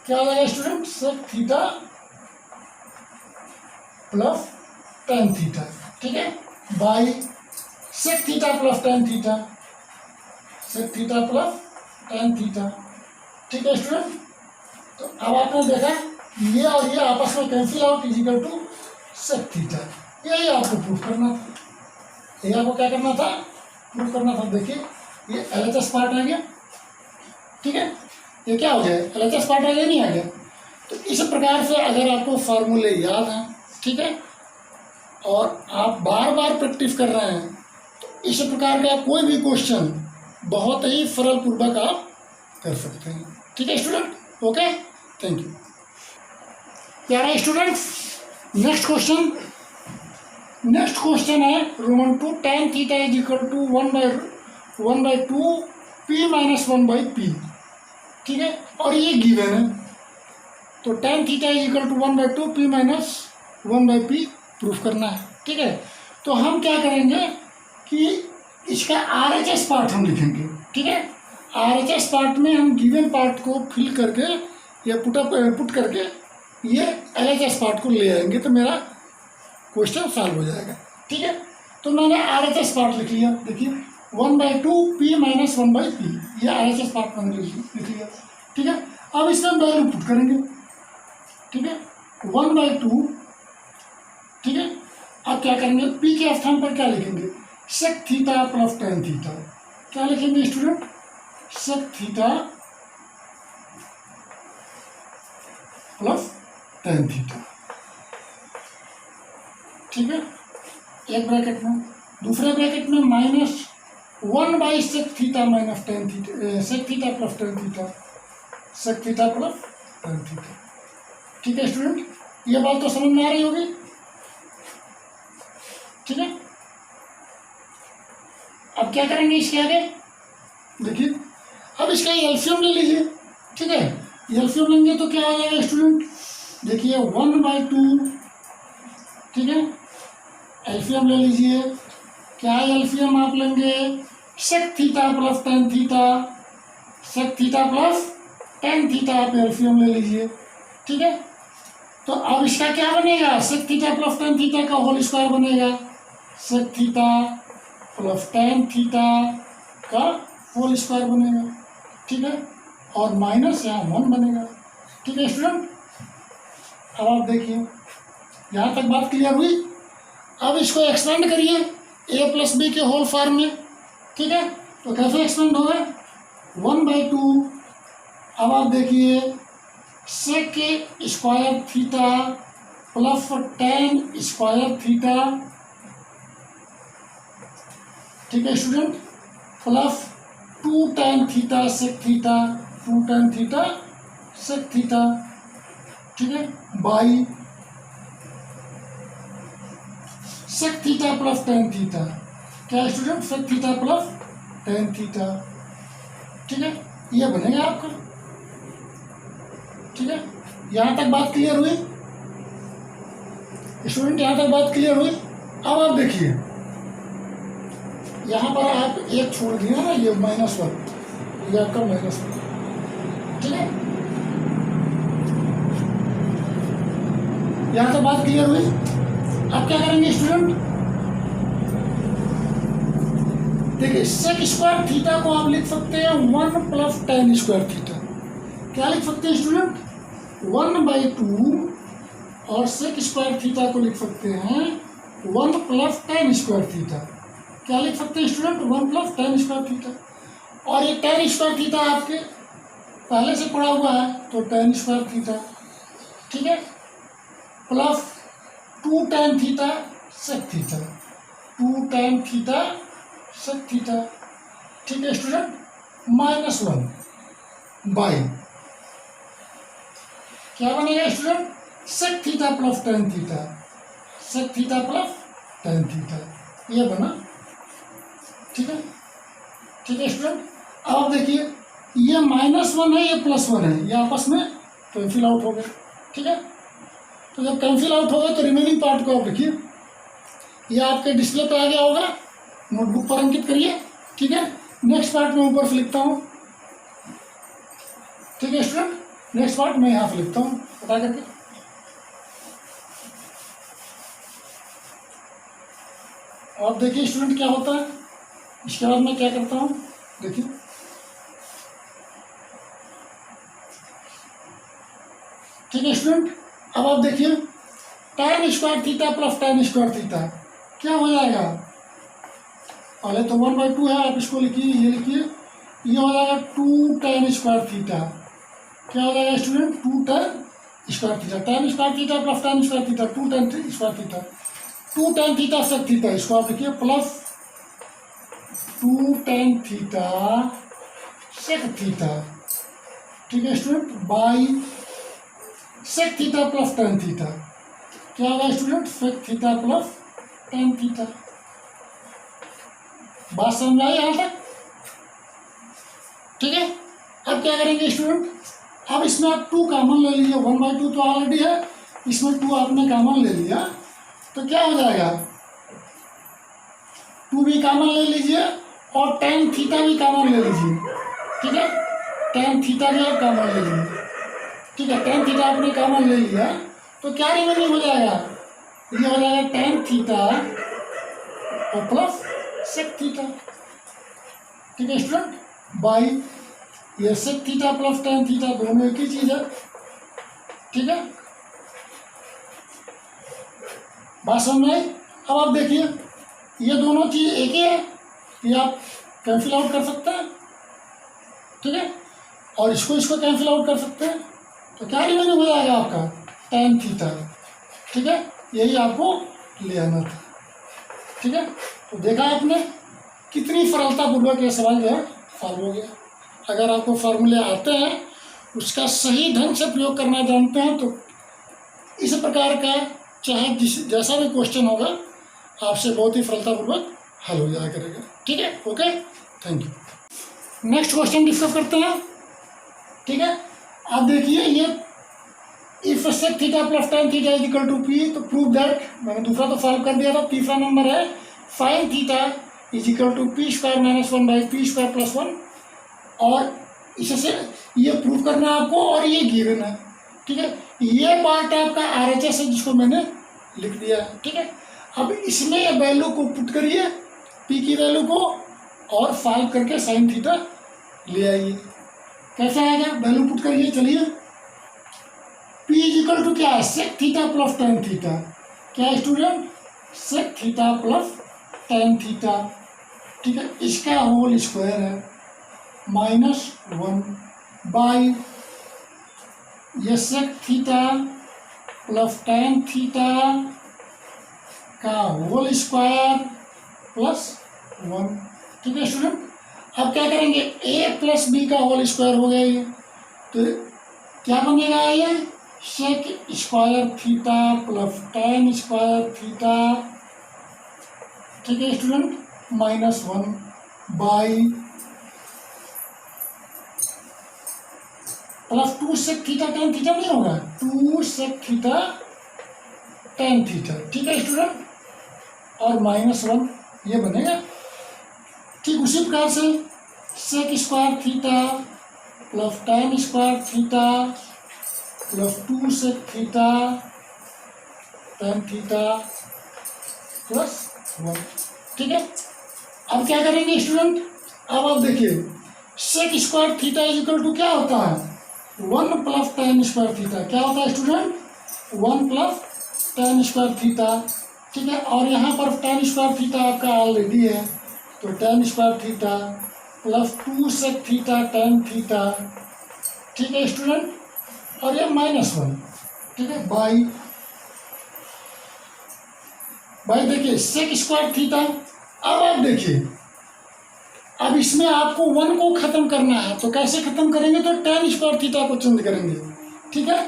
A: क्या हो जाएगा student, sec theta plus tan theta. ठीक है, by sec theta plus tan theta, sec theta plus tan theta. ठीक है स्टूडेंट, तो अब आपने देखा ये और ये आपस में cancel out is equal to sec theta, यही आपको प्रूफ करना था, ये आपको क्या करना था, प्रूफ करना था। देखिए ये LHS पार्ट आ गया। ठीक है, ये क्या हो गया, LHS पार्ट आ गया, नहीं आ गया। तो इस प्रकार से अगर आपको फार्मूले याद हैं, ठीक है, और आप बार बार प्रैक्टिस कर रहे हैं, तो इस प्रकार का कोई भी क्वेश्चन बहुत ही सरल पूर्वक आप कर सकते हैं। ठीक है स्टूडेंट, ओके, थैंक यू। प्यारे स्टूडेंट्स, नेक्स्ट क्वेश्चन है Roman 2 tan theta is equal to 1/2 p minus 1/p। ठीक है, और ये गिवन है, तो tan theta is equal to 1/2 p minus 1/p proof करना है। ठीक है, तो हम क्या करेंगे कि इसका RHS पार्ट हम लिखेंगे। ठीक है, RHS पार्ट में हम गिवन पार्ट को फिल करके या पुट करके ये LHS पार्ट को ले आएंगे, तो मेरा क्वेश्चन सॉल्व हो जाएगा। ठीक है, तो मैंने RHS पार्ट लिख लिया, देखिए 1/2 p माइनस 1/p, ये RHS पार्ट मैंने लिख लिया। ठीक है, अब इसमें वैल्यू पुट करेंगे। ठीक है, 1/2। ठीक है, अब क्या करेंगे, p के स्थान पर क्या लिखेंगे, sec theta plus tan theta. क्या लिखेंगे student, sec theta plus tan theta. ठीक है, एक ब्रैकेट में, दूसरे ब्रैकेट में -1 sec theta minus tan theta, sec theta plus tan theta, sec theta plus tan theta. ठीक है स्टूडेंट, ये बात तो समझ में आ रही होगी। ठीक है, अब क्या करेंगे इसके आगे, देखिए अब इसका एलसीएम ले लीजिए। ठीक है, एलसीएम लेंगे तो क्या आ जाएगा स्टूडेंट, देखिए 1/2। ठीक है, एलसीएम ले लीजिए, क्या एलसीएम आप लेंगे, sec theta plus tan theta, sec theta plus tan theta आप एलसीएम ले लीजिए। ठीक है, तो अब इसका क्या बनेगा, sec theta plus tan theta का होल स्क्वायर बनेगा, sec theta plus tan theta का होल स्क्वायर बनेगा। ठीक है, और माइनस यहाँ 1 बनेगा। ठीक है स्टूडेंट, अब आप देखिए यहाँ तक बात क्लियर हुई। अब इसको एक्सपेंड करिए a प्लस बी के होल फॉर्म में। ठीक है, तो कैसे एक्सपेंड होगा, 1/2। अब आप देखिए sec square theta plus tan square theta. ठीक है student, plus 2 tan theta sec theta, 2 tan theta sec theta. ठीक है, by sec theta plus tan theta. क्या student, sec theta plus tan theta. ठीक है, ये बनेगा आपका। ठीक है, यहाँ तक बात क्लियर हुई स्टूडेंट, यहाँ तक बात क्लियर हुई। अब आप देखिए यहाँ पर आप एक छोड़ दिया ना, ये -1, ये आपका -1। ठीक है, यहाँ तक बात क्लियर हुई। अब क्या करेंगे स्टूडेंट, देखिए सेक स्क्वायर थीटा को आप लिख सकते हैं 1 प्लस टेन स्क्वायर थीटा। क्या लिख सकते हैं स्टूडेंट, 1/2, और सेक स्क्वायर थीटा को लिख सकते हैं 1 प्लस टेन स्क्वायर थीटा। क्या लिख सकते हैं student, 1 plus tan square theta. और ये टेन स्क्वायर थीटा आपके पहले से पड़ा हुआ है, तो टेन स्क्वायर थीटा। ठीक है, plus 2 tan theta sec theta, 2 tan theta sec theta. ठीक है स्टूडेंट, -1 बाई क्या बनेगा student, sec theta plus tan theta, sec theta plus tan theta, ये बना। ठीक है, ठीक है स्टूडेंट। अब आप देखिए ये -1 है, ये +1 है, ये आपस में कैंसिल आउट हो गए। ठीक है, तो जब कैंसिल आउट होगा तो रिमेनिंग पार्ट को आप देखिए, ये आपके डिस्प्ले पे आ गया होगा, नोटबुक पर अंकित करिए। ठीक है, नेक्स्ट पार्ट मैं ऊपर से लिखता हूँ। ठीक है स्टूडेंट, नेक्स्ट पार्ट मैं यहाँ से लिखता हूँ बता करके। अब देखिए स्टूडेंट क्या होता है, इसके बाद मैं क्या करता हूँ देखिए। ठीक है स्टूडेंट, अब आप देखिए tan square theta plus tan square theta क्या हो जाएगा। पहले तो 1/2 है, आप इसको लिखिए, ये लिखिए, ये हो जाएगा 2 tan स्क्वायर थीटा। क्या हो जाएगा student, 2 tan square theta, tan square theta plus tan square theta, 2 tan square theta, 2 tan theta sec theta, इसको आप लिखिए plus 2 tan theta sec theta. ठीक है student, by sec theta plus tan theta. क्या होगा student, sec theta plus tan theta. बात समझ आई यहाँ तक। ठीक है, अब क्या करेंगे स्टूडेंट, अब इसमें आप 2 कॉमन ले लीजिए, 1/2 तो ऑलरेडी है, इसमें 2 आपने कॉमन ले लिया तो क्या हो जाएगा, 2 भी कॉमन ले लीजिए और tan थीटा भी कॉमन ले लीजिए। ठीक है, tan थीटा भी आप कॉमन ले लीजिए। ठीक है, tan थीटा आपने कॉमन ले लिया तो क्या रिमेनिंग हो जाएगा, ये हो जाएगा tan थीटा और प्लस सेक थीटा। ठीक है स्टूडेंट, बाई ये sec theta plus tan theta दोनों एक ही चीज है। ठीक है, बात समझ में आई। अब आप देखिए ये दोनों चीज एक ही है, ये आप कैंसिल आउट कर सकते हैं। ठीक है, और इसको कैंसिल आउट कर सकते हैं, तो क्या रिमेनिंग हो जाएगा आपका tan थीटा। ठीक है, यही आपको ले आना था। ठीक है, तो देखा आपने कितनी सरलतापूर्वक ये सवाल जो है सॉल्व हो गया। अगर आपको फार्मूले आते हैं, उसका सही ढंग से प्रयोग करना जानते हैं, तो इस प्रकार का चाहे जैसा भी क्वेश्चन होगा आपसे बहुत ही सरलतापूर्वक हल हो जाया करेगा। ठीक है, okay, thank you. Next question discuss करते हैं। ठीक है, आप देखिए ये if sec theta plus tan theta is equal to p, तो प्रूव दैट, मैंने दूसरा तो सॉल्व कर दिया था। तीसरा नंबर है sine theta is equal to p square minus 1/p square plus 1, और इससे ये प्रूव करना है आपको, और ये गिवन है। ठीक है, ये पार्ट आपका RHS है जिसको मैंने लिख दिया है। ठीक है, अब इसमें वैल्यू को पुट करिए, पी की वैल्यू को, और सॉल्व करके साइन थीटा ले आइए। कैसे आएगा, वैल्यू पुट करिए, चलिए। पी इज इक्वल टू क्या है, sec theta plus tan theta. क्या है student, sec theta plus tan theta. ठीक है, इसका होल स्क्वायर है -1 बाई ये sec theta plus tan theta का होल स्क्वायर प्लस 1। ठीक है स्टूडेंट, अब क्या करेंगे, a प्लस बी का होल स्क्वायर हो गया ये, तो क्या बनेगा, ये sec square theta plus tan square theta. ठीक है student, -1 by plus 2 sec theta tan theta नहीं होगा, 2 सेक थीटा tan थीटा। ठीक है स्टूडेंट, और -1 ये बनेगा। ठीक उसी प्रकार से sec square theta plus tan square theta plus 2 sec theta tan theta plus 1। ठीक है, अब क्या करेंगे स्टूडेंट, अब आप देखिए sec square theta is equal to क्या होता है, 1 प्लस tan स्क्वायर थीटा। क्या होता है student, 1 plus tan square theta. ठीक है, और यहाँ पर tan स्क्वायर थीटा आपका ऑलरेडी है, तो tan square theta plus 2 sec theta tan theta. ठीक है स्टूडेंट, और ये -1। ठीक है, बाई देखिए सेक स्क्वायर थीटा। अब आप देखिए, अब इसमें आपको 1 को खत्म करना है, तो कैसे खत्म करेंगे, तो tan स्क्वायर थीटा को चेंज करेंगे। ठीक है,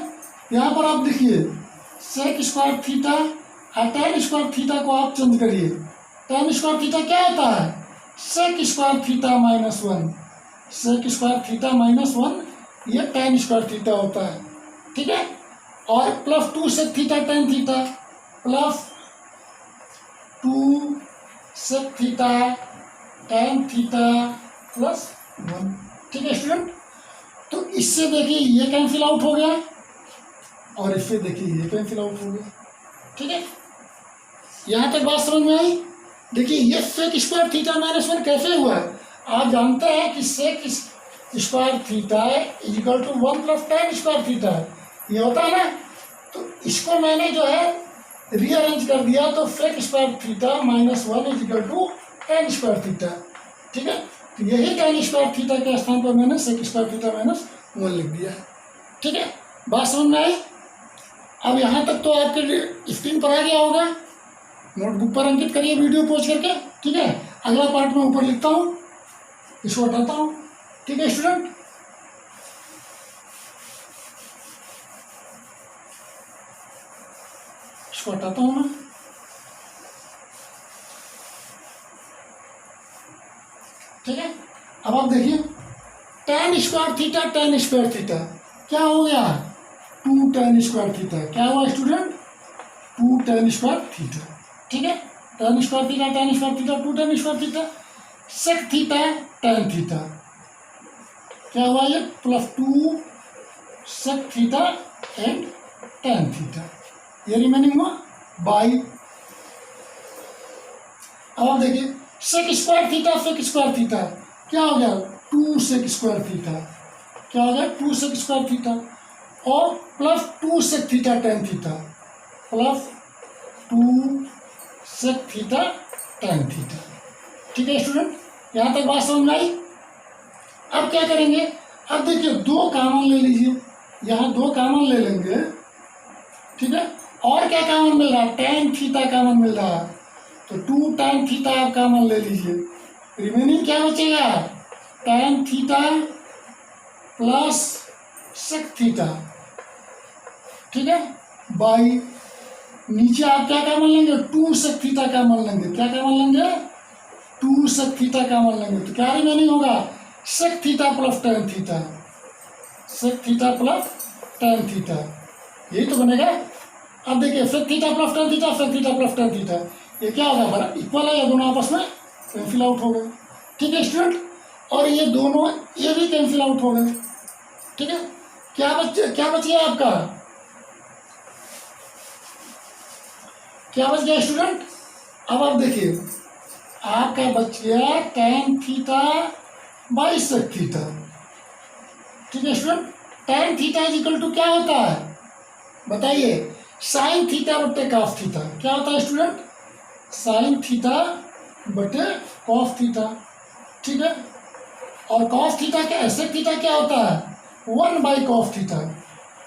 A: यहाँ पर आप देखिए सेक स्क्वायर थीटा और tan स्क्वायर थीटा को आप चेंज करिए। tan स्क्वायर थीटा क्या होता है? Sec square theta minus one. Sec square theta minus one ये tan स्क्वायर थीटा होता है, ठीक है। और plus 2 sec theta tan theta, plus 2 sec theta tan theta plus 1, ठीक है स्टूडेंट। तो इससे देखिए ये कैंसिल आउट हो गया और इससे देखिए ये कैंसिल आउट हो गया, ठीक है। यहाँ तक बात समझ में आई? देखिए ये sec square theta minus one कैसे हुआ है? आप जानते हैं कि sec square theta is equal to 1 plus tan square theta, ये होता है ना। तो इसको मैंने जो है रीअरेंज कर दिया, तो sec square theta minus one is equal to tan square theta, ठीक है। तो यही tan स्क्वायर थीटा के स्थान पर मैंने sec square theta minus one लिख दिया है, ठीक है। बात समझ में आई? अब यहाँ तक तो आपके स्क्रीन पर आ गया होगा, नोटबुक पर अंकित करिए वीडियो पॉज करके, ठीक है। अगला पार्ट में ऊपर लिखता हूँ, इसको हटाता हूँ, ठीक है स्टूडेंट। इसको हटाता हूँ मैं, ठीक है। अब आप देखिए tan स्क्वायर थीटा क्या हो गया? 2 tan स्क्वायर थीटा। क्या हुआ स्टूडेंट? 2 tan स्क्वायर थीटा, ठीक है। tan square theta 2 tan square theta. Sec theta tan theta क्या हुआ? ये plus 2 sec theta and tan theta, ये रिमेनिंग हुआ बाई। अब आप देखिए सेक स्क्वायर थीटा क्या हो गया? 2 सेक स्क्वायर थीटा, क्या हो गया? 2 सेक स्क्वायर थीटा और plus 2 sec theta tan theta, plus 2 sec theta tan theta, ठीक है स्टूडेंट। यहाँ तक बात समझ में आई? अब क्या करेंगे? अब देखिए 2 कॉमन ले लीजिए, यहाँ 2 कॉमन ले लेंगे, ठीक है। और क्या कॉमन मिल रहा है? tan थीटा कॉमन मिल रहा है, तो 2 tan थीटा आप कॉमन ले लीजिए। रिमेनिंग क्या बचेगा? tan theta plus sec theta, ठीक है, बाई नीचे आप क्या कॉमन लेंगे? 2 सेक थीटा कॉमन लेंगे। क्या कॉमन लेंगे? 2 सेक थीटा कॉमन लेंगे, तो क्या रिमेनिंग होगा? Sec theta plus tan theta, sec theta plus tan theta, यही तो बनेगा। अब देखिए sec theta plus tan theta, sec theta plus tan theta, ये क्या होगा? बराबर इक्वल है, ये दोनों आपस में कैंसिल आउट हो गए, ठीक है स्टूडेंट। और ये दोनों ये भी कैंसिल आउट हो गए, ठीक है। क्या बच गया आपका? क्या बच गया स्टूडेंट? अब आप देखिए आपका बच गया tan theta by sec theta, ठीक है student. tan theta is equal to क्या होता है बताइए? साइन थीटा बटे कॉस थीटा। क्या होता है स्टूडेंट? साइन थीटा बटे कॉस थीटा, ठीक है। और कॉस थीटा क्या, सेक थीटा क्या होता है? 1 बाई कॉस थीटा।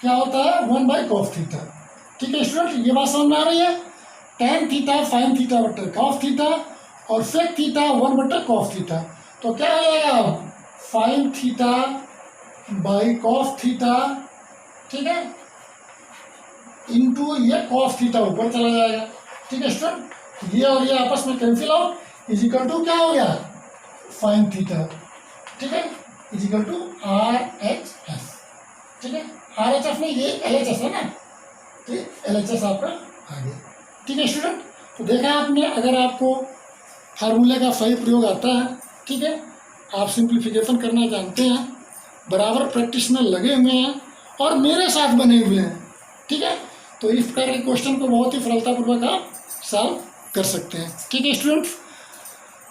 A: क्या होता है? 1 बाई कॉस थीटा, ठीक है स्टूडेंट। ये बात समझ में आ रही है? tan थीटा साइन थीटा बटे कॉस थीटा और सेक थीटा 1 बटे कॉस थीटा, तो क्या हो जाएगा? Sign theta by cos theta, ठीक है, इंटू ये कॉस थीटा ऊपर चला जाएगा, ठीक है स्टूडेंट। ये और ये आपस में cancel out, is equal to क्या हो गया? साइन थीटा, ठीक है, इज इक्वल टू RHS, ठीक है। RHS में ये LHS है ना, तो LHS आपका आ गया, ठीक है स्टूडेंट। तो देखा आपने, अगर आपको फार्मूले का सही प्रयोग आता है, ठीक है, आप सिंप्लीफिकेशन करना जानते हैं, बराबर प्रैक्टिस में लगे हुए हैं और मेरे साथ बने हुए हैं, ठीक है, तो इस प्रकार के क्वेश्चन को बहुत ही सरलतापूर्वक आप सॉल्व कर सकते हैं, ठीक है स्टूडेंट्स।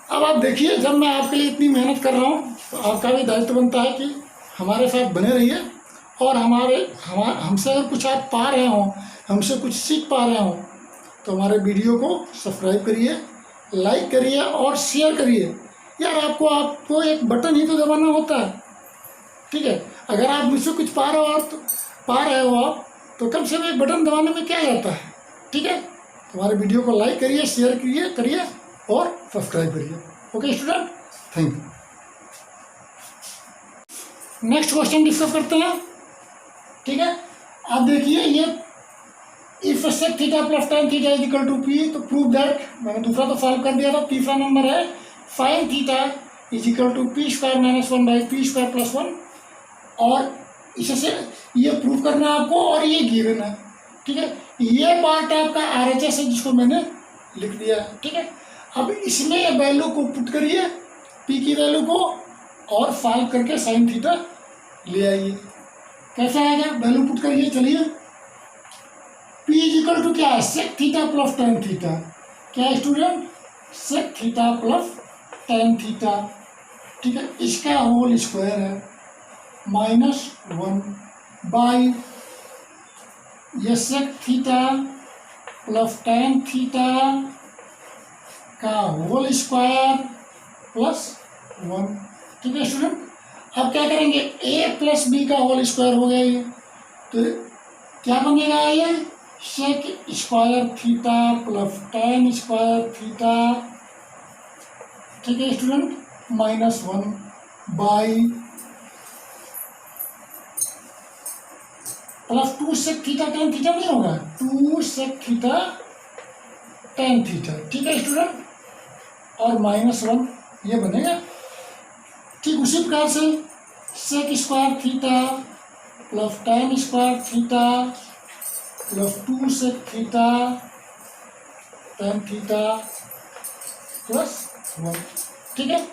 A: अब आप देखिए, जब मैं आपके लिए इतनी मेहनत कर रहा हूँ तो आपका भी दायित्व बनता है कि हमारे साथ बने रहिए और हमसे अगर कुछ आप पा रहे हो, हमसे कुछ सीख पा रहे हो, तो हमारे वीडियो को सब्सक्राइब करिए, लाइक करिए और शेयर करिए। यार आपको एक बटन ही तो दबाना होता है, ठीक है। अगर आप मुझसे कुछ पा रहे हो आप, तो कम से कम एक बटन दबाने में क्या जाता है, ठीक है। हमारे वीडियो को लाइक करिए, शेयर करिए और सब्सक्राइब करिए। Okay student, thank you. Next question discuss करते हैं, ठीक है। आप देखिए, ये if sec theta plus tan theta is equal to p, तो प्रूव दैट, मैंने दूसरा तो सॉल्व कर दिया था। तीसरा नंबर है sine theta is equal to p square minus one by p square plus one, और इससे ये प्रूव करना है आपको, और ये गिवन है, ठीक है। ये पार्ट आपका RHS है जिसको मैंने लिख दिया, ठीक है। अब इसमें वैल्यू को पुट करिए, पी की वैल्यू को, और सॉल्व करके साइन थीटा ले आइए। कैसे आएगा, वैल्यू पुट करिए, चलिए। पी इज इक्वल टू क्या है, sec theta plus tan theta, क्या है student, sec theta plus tan theta, ठीक है। इसका होल स्क्वायर है माइनस वन बाई ये sec theta plus tan theta का होल स्क्वायर प्लस वन, ठीक है स्टूडेंट। अब क्या करेंगे, ए प्लस बी का होल स्क्वायर हो गया ये, तो क्या बनेगा ये, sec square theta plus tan square theta, ठीक है student, minus one by plus two sec theta tan theta नहीं होगा, two sec theta tan theta, ठीक है स्टूडेंट, और माइनस वन ये बनेगा। ठीक उसी प्रकार से sec square theta plus tan square theta plus two sec theta tan theta plus one, ठीक है।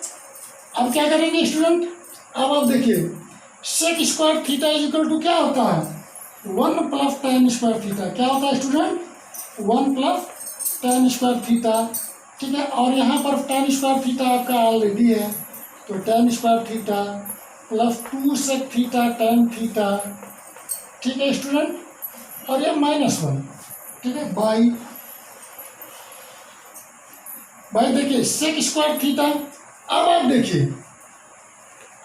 A: अब क्या करेंगे स्टूडेंट, अब आप देखिए, sec square theta is equal to क्या होता है, one plus tan square theta, क्या होता है student, one plus tan square theta, ठीक है। और यहाँ पर टेन स्क्वायर थीटा आपका ऑलरेडी है, तो tan square theta plus two sec theta tan theta, ठीक है स्टूडेंट, और ये माइनस वन, ठीक है, बाई देखिए सेक स्क्वायर थीटा। अब आप देखिए,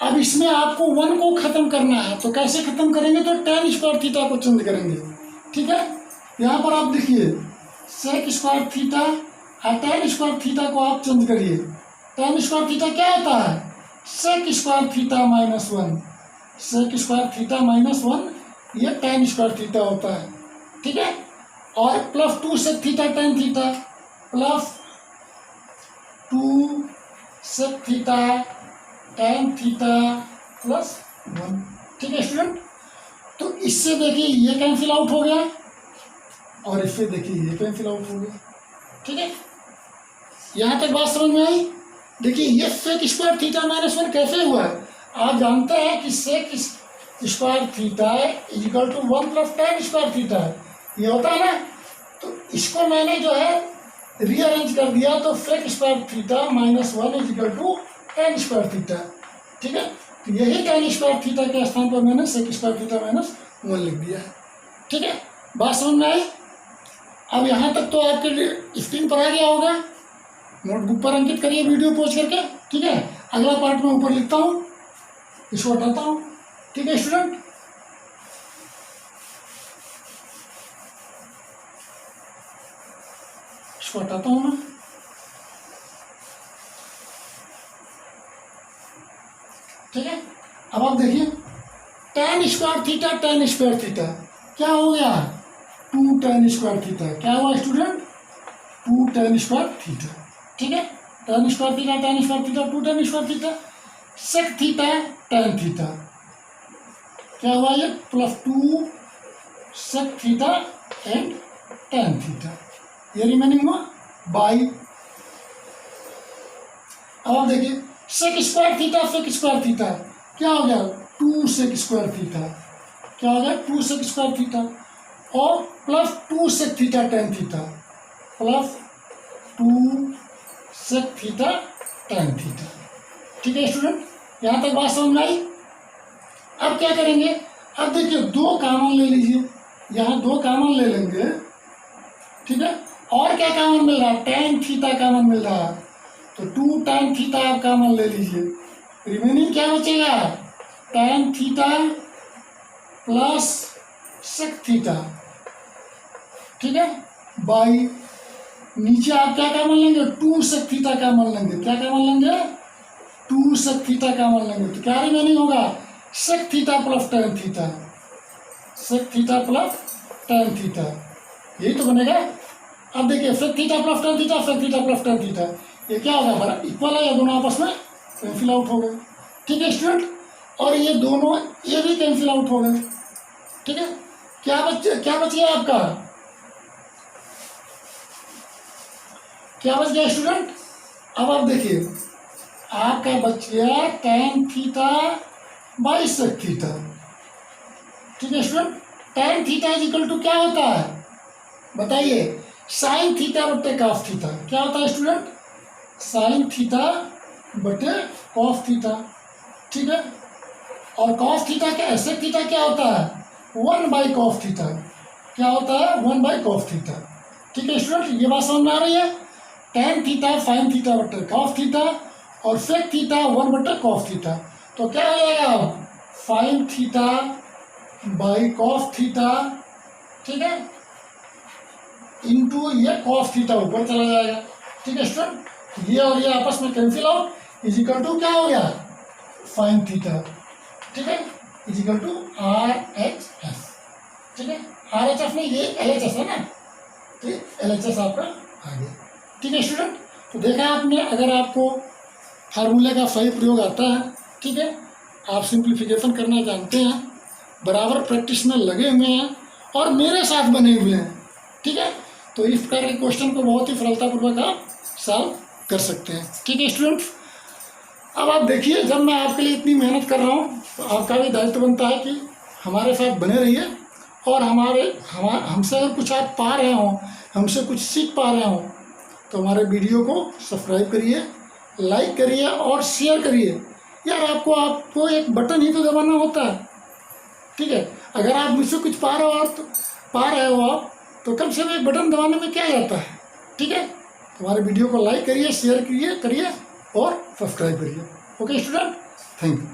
A: अब इसमें आपको वन को खत्म करना है, तो कैसे खत्म करेंगे, तो टेन स्क्वायर थीटा को चेंज करेंगे, ठीक है। यहाँ पर आप देखिए सेक स्क्वायर थीटा और टेन स्क्वायर थीटा को आप चेंज करिए। टेन स्क्वायर थीटा क्या होता है, sec square theta minus one, sec square theta minus one, ये टेन स्क्वायर थीटा होता है, ठीक है। और plus two sec theta tan theta plus two sec theta tan theta plus one, ठीक है स्टूडेंट। तो इससे देखिए ये कैंसिल आउट हो गया, और इससे देखिए ये कैंसिल आउट हो गया, ठीक है। यहाँ तक बात समझ में आई। देखिए ये sec square theta minus one कैसे हुआ है, आप जानते हैं कि sec square theta is equal to one plus tan square theta, ये होता है ना। तो इसको मैंने जो है रीअरेंज कर दिया, तो sec square theta minus one is equal to tan square theta, ठीक है। तो यही टेन स्क्वायर थीटा के स्थान पर मैंने sec square theta minus one लिख दिया है, ठीक है। बात समझ में आई। अब यहाँ तक तो आपके स्क्रीन पर आ गया होगा, नोटबुक पर अंकित करिए वीडियो पॉज करके, ठीक है। अगला पार्ट में ऊपर लिखता हूँ, इसको हटाता हूँ, ठीक है स्टूडेंट। इसको हटाता हूँ मैं, ठीक है। अब आप देखिए tan square theta tan square theta क्या हो गया, टू टेन स्क्वायर थीटा, क्या हुआ student, two tan square theta, ठीक है। Tan square theta tan square theta two tan square theta, sec theta tan theta, क्या हुआ ये, plus two sec theta and tan theta, ये रिमेनिंग हुआ by. अब आप देखिए sec square theta sec square theta क्या हो गया, टू सेक स्क्वायर थीटा, क्या हो गया, टू सेक स्क्वायर थीटा, और plus two sec theta tan theta, plus two sec theta tan theta, ठीक है स्टूडेंट। यहाँ तक बात समझ में आई। अब क्या करेंगे, अब देखिए दो कॉमन ले लीजिए, यहाँ दो कॉमन ले लेंगे, ठीक है। और क्या कॉमन मिल रहा है, टेन थीटा कॉमन मिल रहा है, तो टू टेन थीटा आप कॉमन ले लीजिए, रिमेनिंग क्या बचेगा, tan theta plus sec theta, ठीक है, बाई नीचे आप क्या कॉमन लेंगे, टू सेक थीटा कॉमन लेंगे, क्या कॉमन लेंगे, टू सेक थीटा कॉमन लेंगे, तो क्या रिमेनिंग होगा, sec theta plus tan theta, sec theta plus tan theta, यही तो बनेगा। अब देखिए sec theta plus tan theta, sec theta plus tan theta, ये क्या होगा हमारा इक्वल है, ये दोनों आपस में कैंसिल आउट हो गए। ठीक है स्टूडेंट, और ये दोनों ये भी कैंसिल आउट हो गए। ठीक है, क्या बच गया आपका, क्या बच गया स्टूडेंट? अब आप देखिए आपका बच गया tan theta by sec theta. ठीक है student, tan theta is equal to क्या होता है बताइए, साइन थीटा बटे कॉस थीटा। क्या होता है स्टूडेंट? साइन थीटा बटे कॉस थीटा। ठीक है, और कॉस थीटा क्या, सेक थीटा क्या होता है, 1/cos थीटा। क्या होता है, 1/cos थीटा। ठीक है स्टूडेंट, ये बात समझ में आ रही है। tan थीटा साइन थीटा बटे कॉस थीटा और सेक थीटा 1/cos थीटा, तो क्या हो जाएगा अब sign theta by cos theta. ठीक है, इंटू ये कॉस थीटा ऊपर चला जाएगा। ठीक है स्टूडेंट, ये और ये आपस में cancel out, is equal to क्या हो गया, साइन थीटा। ठीक है, इज इक्वल टू RHS। ठीक है, RHS में ये LHS है ना, तो LHS आपका आ गया। ठीक है स्टूडेंट, तो देखा आपने, अगर आपको फार्मूले का सही प्रयोग आता है, ठीक है, आप सिंप्लीफिकेशन करना जानते हैं, बराबर प्रैक्टिस में लगे हुए हैं और मेरे साथ बने हुए हैं, ठीक है, तो इस प्रकार के क्वेश्चन को बहुत ही सरलतापूर्वक आप सॉल्व कर सकते हैं। ठीक है स्टूडेंट्स, अब आप देखिए, जब मैं आपके लिए इतनी मेहनत कर रहा हूँ तो आपका भी दायित्व बनता है कि हमारे साथ बने रहिए और हमसे अगर कुछ आप पा रहे हों, हमसे कुछ सीख पा रहे हों, तो हमारे वीडियो को सब्सक्राइब करिए, लाइक करिए और शेयर करिए। यार आपको एक बटन ही तो दबाना होता है। ठीक है, अगर आप मुझसे कुछ पा रहे हो आप, तो कम से कम एक बटन दबाने में क्या जाता है। ठीक है, हमारे वीडियो को लाइक करिए, शेयर करिए और सब्सक्राइब करिए। Okay student, thank you.